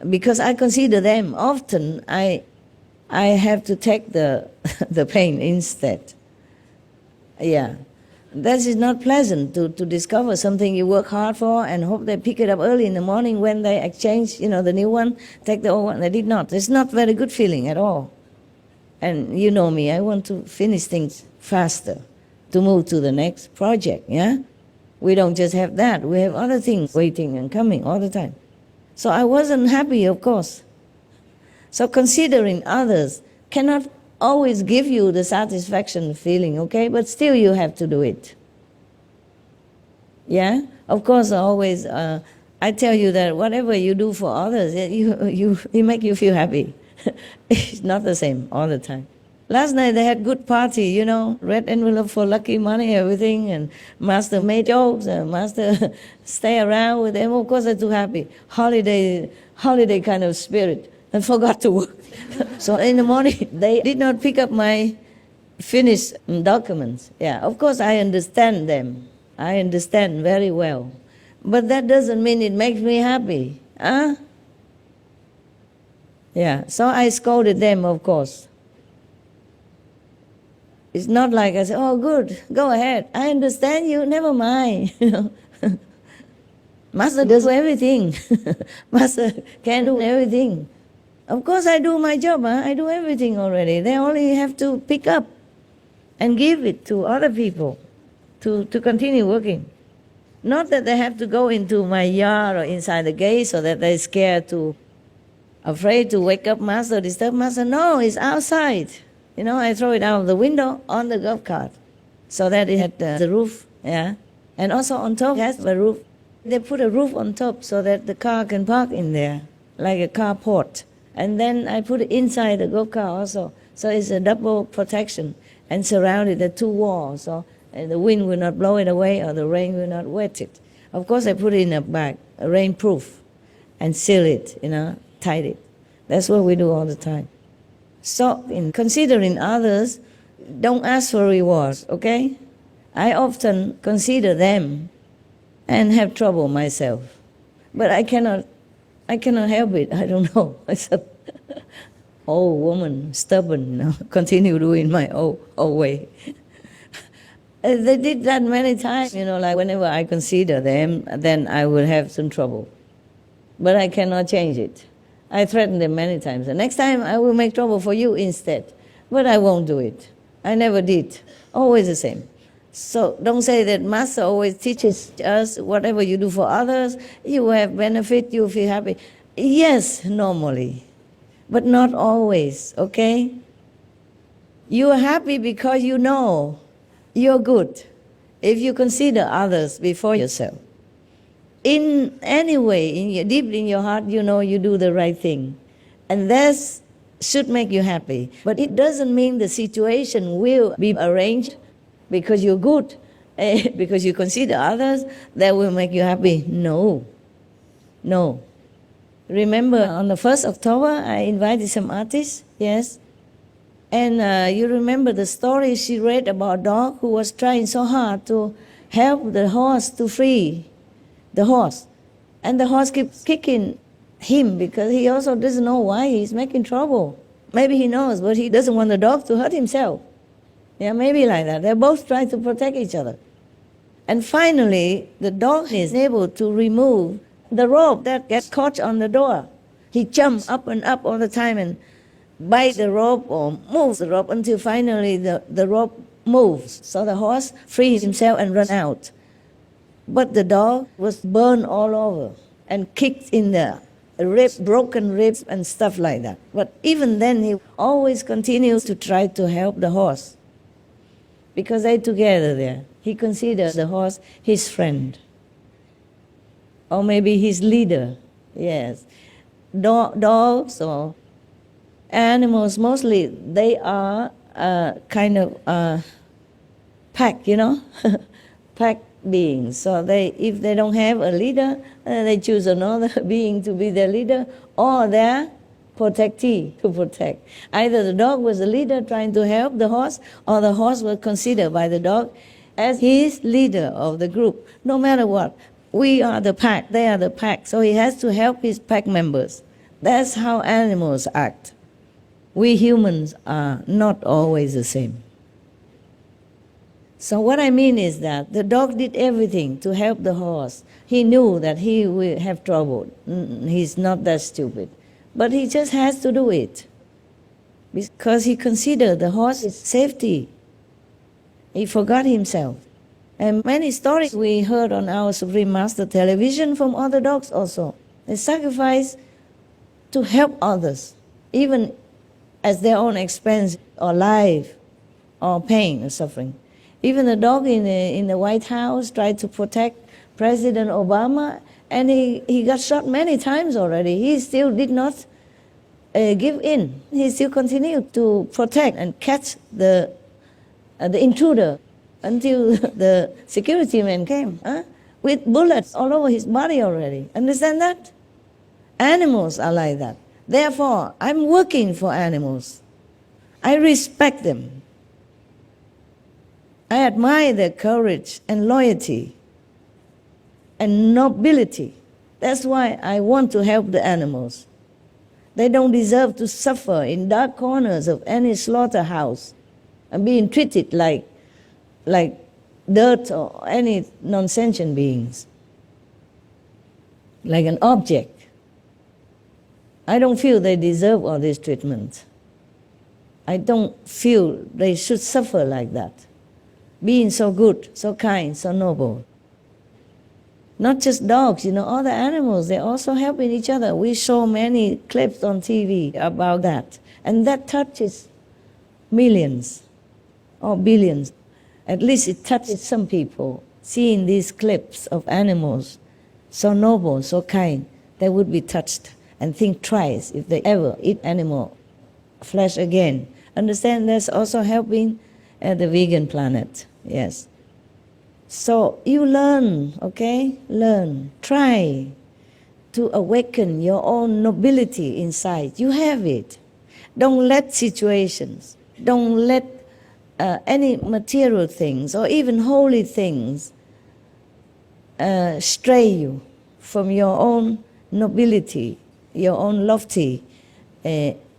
because I consider them, often I have to take the pain instead. Yeah. That is not pleasant to discover something you work hard for and hope they pick it up early in the morning when they exchange, the new one, take the old one. They did not. It's not very good feeling at all. And you know me, I want to finish things faster, to move to the next project, yeah? We don't just have that. We have other things waiting and coming all the time. So I wasn't happy, of course. So considering others cannot always give you the satisfaction feeling, okay? But still you have to do it. Yeah? Of course, always, I tell you that whatever you do for others, it make you feel happy. It's not the same all the time. Last night they had good party, red envelope for lucky money, everything, and Master made jokes, and Master stay around with them. Of course, they're too happy. Holiday kind of spirit, and forgot to work. So in the morning, they did not pick up my finished documents. Yeah, of course, I understand them. I understand very well. But that doesn't mean it makes me happy. Huh? Yeah, so I scolded them, of course. It's not like I said, oh, good, go ahead. I understand you, never mind. Master does everything. Master can do everything. Of course, I do my job. I do everything already. They only have to pick up and give it to other people to continue working. Not that they have to go into my yard or inside the gate so that they're scared afraid to wake up Master, disturb Master. No, it's outside. I throw it out of the window on the golf cart so that it had the roof, yeah. And also on top it has a roof. They put a roof on top so that the car can park in there, like a carport. And then I put it inside the golf cart also. So it's a double protection and surrounded the two walls. So the wind will not blow it away or the rain will not wet it. Of course, I put it in a bag, rainproof, and seal it, tied it. That's what we do all the time. So in considering others, don't ask for rewards, okay? I often consider them and have trouble myself. But I cannot help it. I don't know. It's an old woman, stubborn, continue doing my old way. They did that many times, like whenever I consider them, then I will have some trouble. But I cannot change it. I threatened them many times. The next time I will make trouble for you instead. But I won't do it. I never did. Always the same. So don't say that Master always teaches us whatever you do for others, you have benefit, you feel happy. Yes, normally, but not always, okay? You are happy because you know you're good if you consider others before yourself. In any way, deep in your heart, you know you do the right thing. And that should make you happy. But it doesn't mean the situation will be arranged because you're good, because you consider others, that will make you happy. No. Remember, on the 1st October, I invited some artists, yes? And you remember the story she read about a dog who was trying so hard to help the horse to free the horse. And the horse keeps kicking him because he also doesn't know why he's making trouble. Maybe he knows, but he doesn't want the dog to hurt himself. Yeah, maybe like that. They both try to protect each other. And finally, the dog is able to remove the rope that gets caught on the door. He jumps up and up all the time and bites the rope or moves the rope until finally the rope moves. So the horse frees himself and runs out. But the dog was burned all over. and kicked in the rib, broken ribs and stuff like that. But even then, he always continues to try to help the horse because they're together there. He considers the horse his friend or maybe his leader. Yes. Dogs or animals, mostly, they are kind of pack, you know, pack beings. So if they don't have a leader, they choose another being to be their leader or their protectee to protect. Either the dog was the leader trying to help the horse, or the horse was considered by the dog as his leader of the group. No matter what, we are the pack, they are the pack. So he has to help his pack members. That's how animals act. We humans are not always the same. So what I mean is that the dog did everything to help the horse. He knew that he will have trouble. He's not that stupid. But he just has to do it because he considered the horse's safety. He forgot himself. And many stories we heard on our Supreme Master television from other dogs also. They sacrifice to help others, even at their own expense or life or pain or suffering. Even the dog in the White House tried to protect President Obama, and he got shot many times already. He still did not give in. He still continued to protect and catch the intruder until the security man came with bullets all over his body already. Understand that? Animals are like that. Therefore, I'm working for animals. I respect them. I admire their courage and loyalty and nobility. That's why I want to help the animals. They don't deserve to suffer in dark corners of any slaughterhouse and being treated like dirt or any non-sentient beings, like an object. I don't feel they deserve all this treatment. I don't feel they should suffer like that. Being so good, so kind, so noble. Not just dogs, you know, other animals, they're also helping each other. We saw many clips on TV about that. And that touches millions or billions. At least it touches some people. Seeing these clips of animals, so noble, so kind, they would be touched and think twice if they ever eat animal flesh again. Understand, that's also helping the vegan planet. Yes. So you learn, okay? Learn. Try to awaken your own nobility inside. You have it. Don't let situations, don't let any material things or even holy things stray you from your own nobility, your own lofty,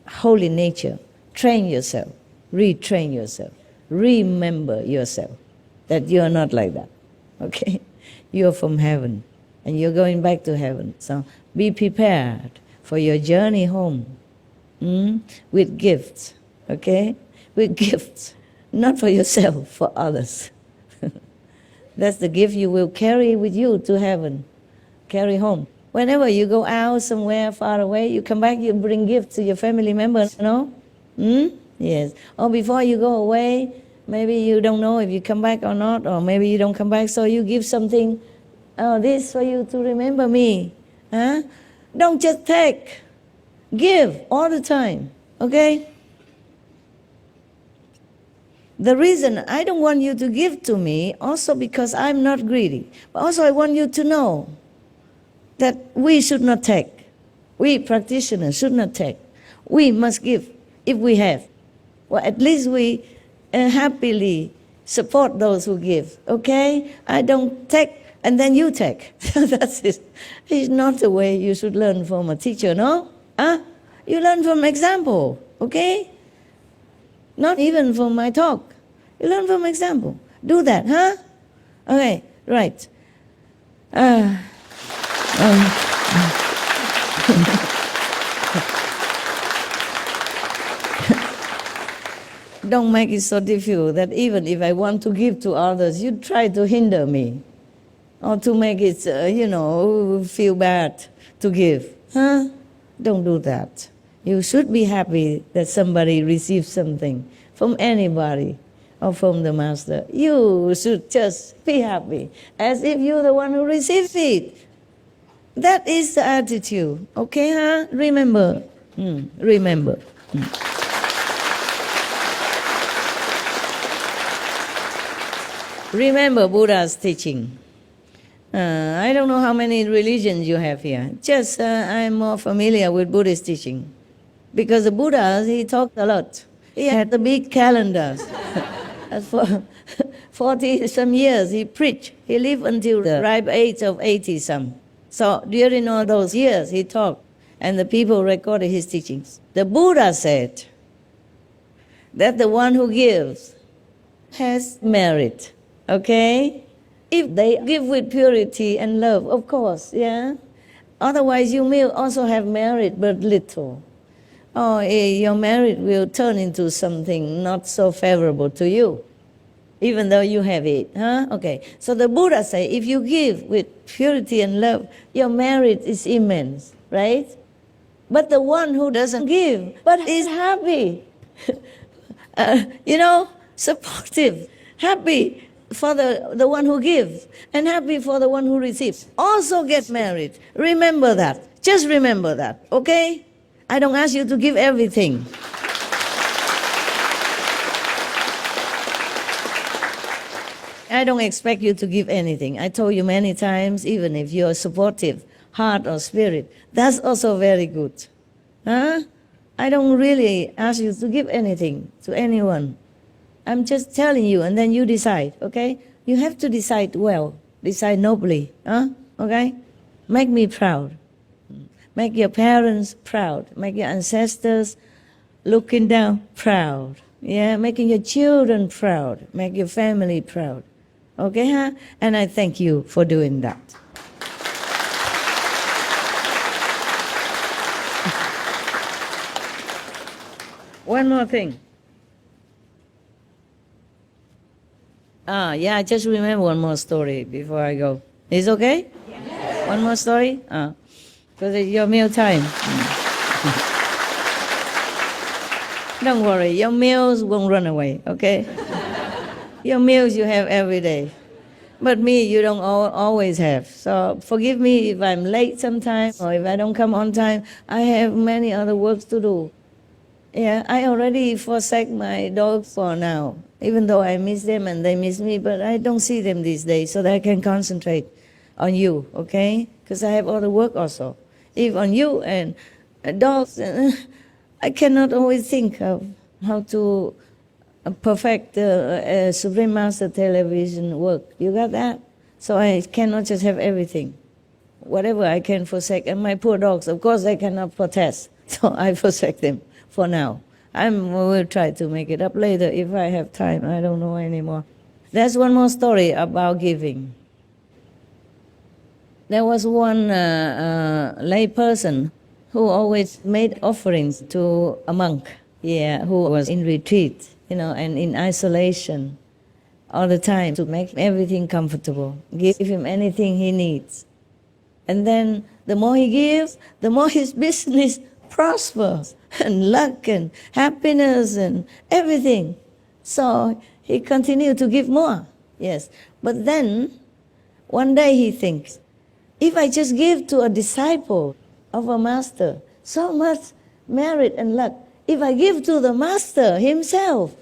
holy nature. Train yourself. Retrain yourself. Remember yourself that you are not like that, okay? You are from heaven, and you're going back to heaven. So be prepared for your journey home with gifts, okay? With gifts, not for yourself, for others. That's the gift you will carry with you to heaven, carry home. Whenever you go out somewhere far away, you come back, you bring gifts to your family members, you know? Yes. Or before you go away, maybe you don't know if you come back or not, or maybe you don't come back, so you give something, this for you to remember me. Huh? Don't just take. Give all the time, okay? The reason I don't want you to give to me, also because I'm not greedy, but also I want you to know that we should not take. We practitioners should not take. We must give if we have. Well, at least we happily support those who give, okay? I don't take, and then you take. That's it. It's not the way you should learn from a teacher, no? You learn from example, okay? Not even from my talk. You learn from example. Do that, huh? Okay, right. Don't make it so difficult that even if I want to give to others, you try to hinder me. or to make it, feel bad to give. Huh? Don't do that. You should be happy that somebody receives something from anybody or from the Master. You should just be happy, as if you're the one who receives it. That is the attitude. Okay, huh? Remember. Remember. Remember Buddha's teaching. I don't know how many religions you have here. Just I'm more familiar with Buddhist teaching. Because the Buddha, he talked a lot. He had the big calendars. For 40-some years he preached. He lived until the ripe age of 80-some. So during all those years he talked, and the people recorded his teachings. The Buddha said that the one who gives has merit. Okay? If they give with purity and love, of course, yeah? Otherwise you may also have merit, but little. Or your merit will turn into something not so favorable to you, even though you have it. Huh? Okay. So the Buddha say, if you give with purity and love, your merit is immense, right? But the one who doesn't give, but is happy, supportive, happy for the one who gives, and happy for the one who receives, also get merit. Remember that. Just remember that, okay? I don't ask you to give everything. I don't expect you to give anything. I told you many times, even if you're supportive, heart or spirit, that's also very good. Huh? I don't really ask you to give anything to anyone. I'm just telling you, and then you decide, okay? You have to decide well, decide nobly, huh? Okay? Make me proud. Make your parents proud. Make your ancestors looking down proud. Yeah, making your children proud. Make your family proud. Okay, huh? And I thank you for doing that. One more thing. I just remember one more story before I go. Is it okay? Yes. One more story? Because it's your meal time. Don't worry, your meals won't run away, okay? Your meals you have every day. But me, you don't always have. So forgive me if I'm late sometimes or if I don't come on time. I have many other works to do. Yeah, I already forsake my dogs for now, even though I miss them and they miss me, but I don't see them these days so that I can concentrate on you, okay? Because I have other work also. If on you and dogs, I cannot always think of how to perfect the Supreme Master television work. You got that? So I cannot just have everything. Whatever I can forsake. And my poor dogs, of course, they cannot protest. So I forsake them for now. I will try to make it up later if I have time. I don't know anymore. There's one more story about giving. There was one lay person who always made offerings to a monk, who was in retreat, and in isolation all the time to make everything comfortable, give him anything he needs. And then the more he gives, the more his business prospers, and luck and happiness and everything. So he continued to give more, yes. But then one day he thinks, if I just give to a disciple of a master so much merit and luck, if I give to the master himself,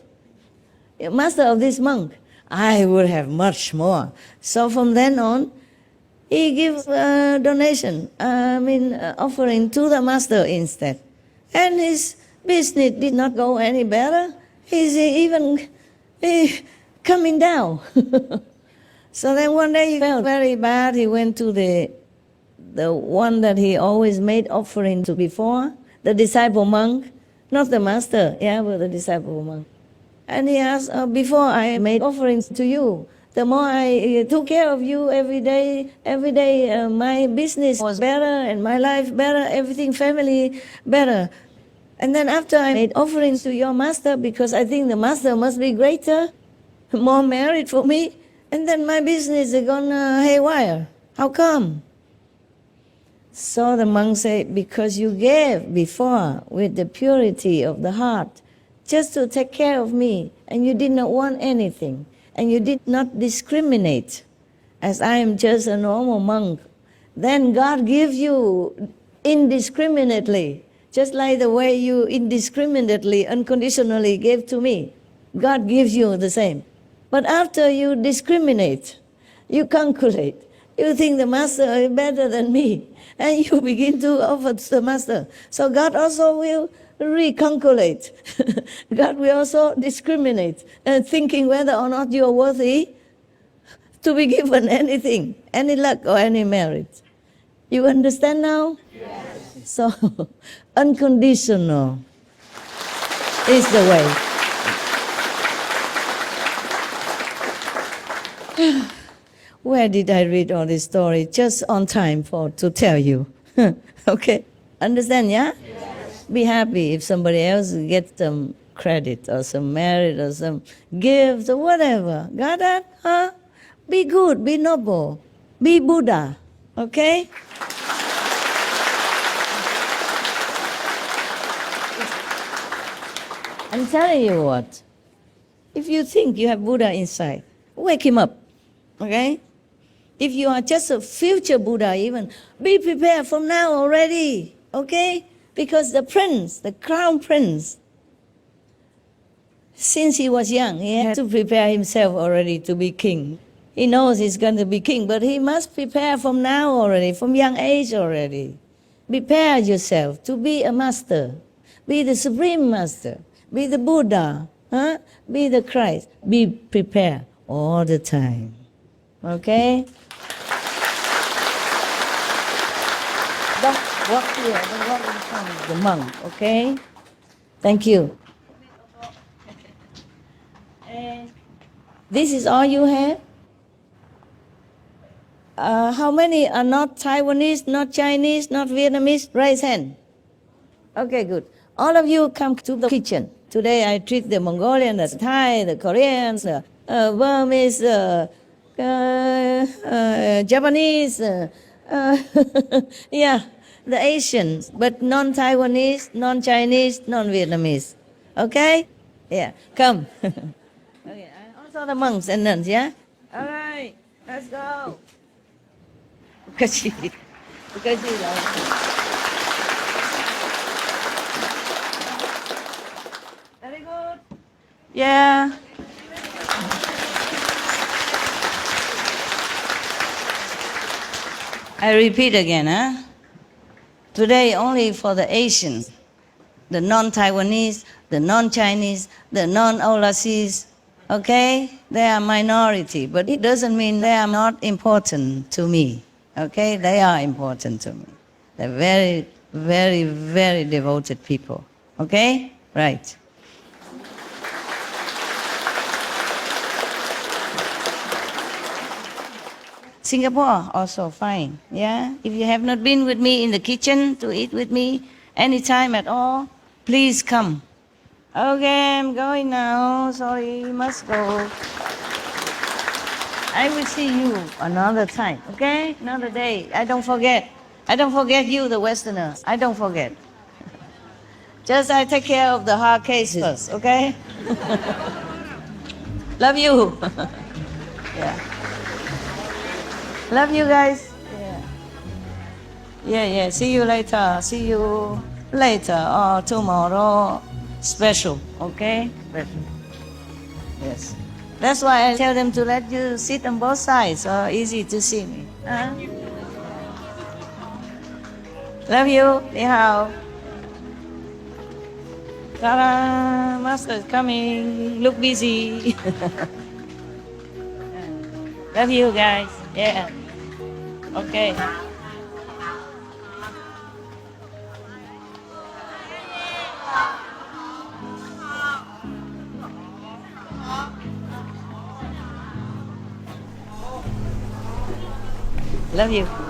master of this monk, I would have much more. So from then on, he gives a donation, offering to the master instead. And his business did not go any better. He's even coming down. So then one day he felt very bad. He went to the one that he always made offering to before, the disciple monk, not the master, but the disciple monk. And he asked, before I made offerings to you, the more I took care of you every day, my business was better and my life better, everything, family better. And then after I made offerings to your master, because I think the master must be greater, more merit for me, And then my business is gone haywire. How come? So the monk said, because you gave before with the purity of the heart, just to take care of me, and you did not want anything, and you did not discriminate, as I am just a normal monk. Then God gives you indiscriminately, just like the way you indiscriminately, unconditionally gave to me. God gives you the same. But after you discriminate, you calculate, you think the master is better than me, and you begin to offer to the master. So God also will recalculate. God will also discriminate, thinking whether or not you are worthy to be given anything, any luck or any merit. You understand now? Yes. So, unconditional is the way. Where did I read all this story? Just on time to tell you. Okay? Understand, yeah? Yes. Be happy if somebody else gets some credit or some merit or some gifts or whatever. Got that? Huh? Be good, be noble, be Buddha. Okay? I'm telling you what. If you think you have Buddha inside, wake him up. Okay? If you are just a future Buddha even, be prepared from now already. Okay? Because the prince, the crown prince, since he was young, he had to prepare himself already to be king. He knows he's going to be king, but he must prepare from now already, from young age already. Prepare yourself to be a master. Be the supreme master. Be the Buddha. Huh? Be the Christ. Be prepared all the time. Okay? Don't walk here. Don't walk in front of the monk. Okay? Thank you. This is all you have? How many are not Taiwanese, not Chinese, not Vietnamese? Raise hand. Okay, good. All of you come to the kitchen. Today I treat the Mongolian, the Thai, the Koreans, the Burmese, Japanese, yeah, the Asians, but non-Taiwanese, non-Chinese, non-Vietnamese. Okay? Yeah, come. Okay, also the monks and nuns, yeah? All right, let's go. Because she loves it. Very good. Yeah. I repeat again, huh? Today only for the Asians, the non-Taiwanese, the non-Chinese, the non-overseas, okay? They are minority, but it doesn't mean they are not important to me, okay? They are important to me. They're very, very, very devoted people, okay? Right. Singapore also fine, yeah? If you have not been with me in the kitchen to eat with me anytime at all, please come. Okay, I'm going now. Sorry, must go. I will see you another time, okay? Another day. I don't forget. I don't forget you, the Westerners. I don't forget. Just I take care of the hard cases, okay? Love you. Yeah. Love you guys. Yeah. See you later. See you later or tomorrow. Special, okay? Special. Yes. That's why I tell them to let you sit on both sides so easy to see me. Huh? Love you. Ni hao. Ta-da! Master is coming. Look busy. Love you guys. Yeah. Okay. Love you.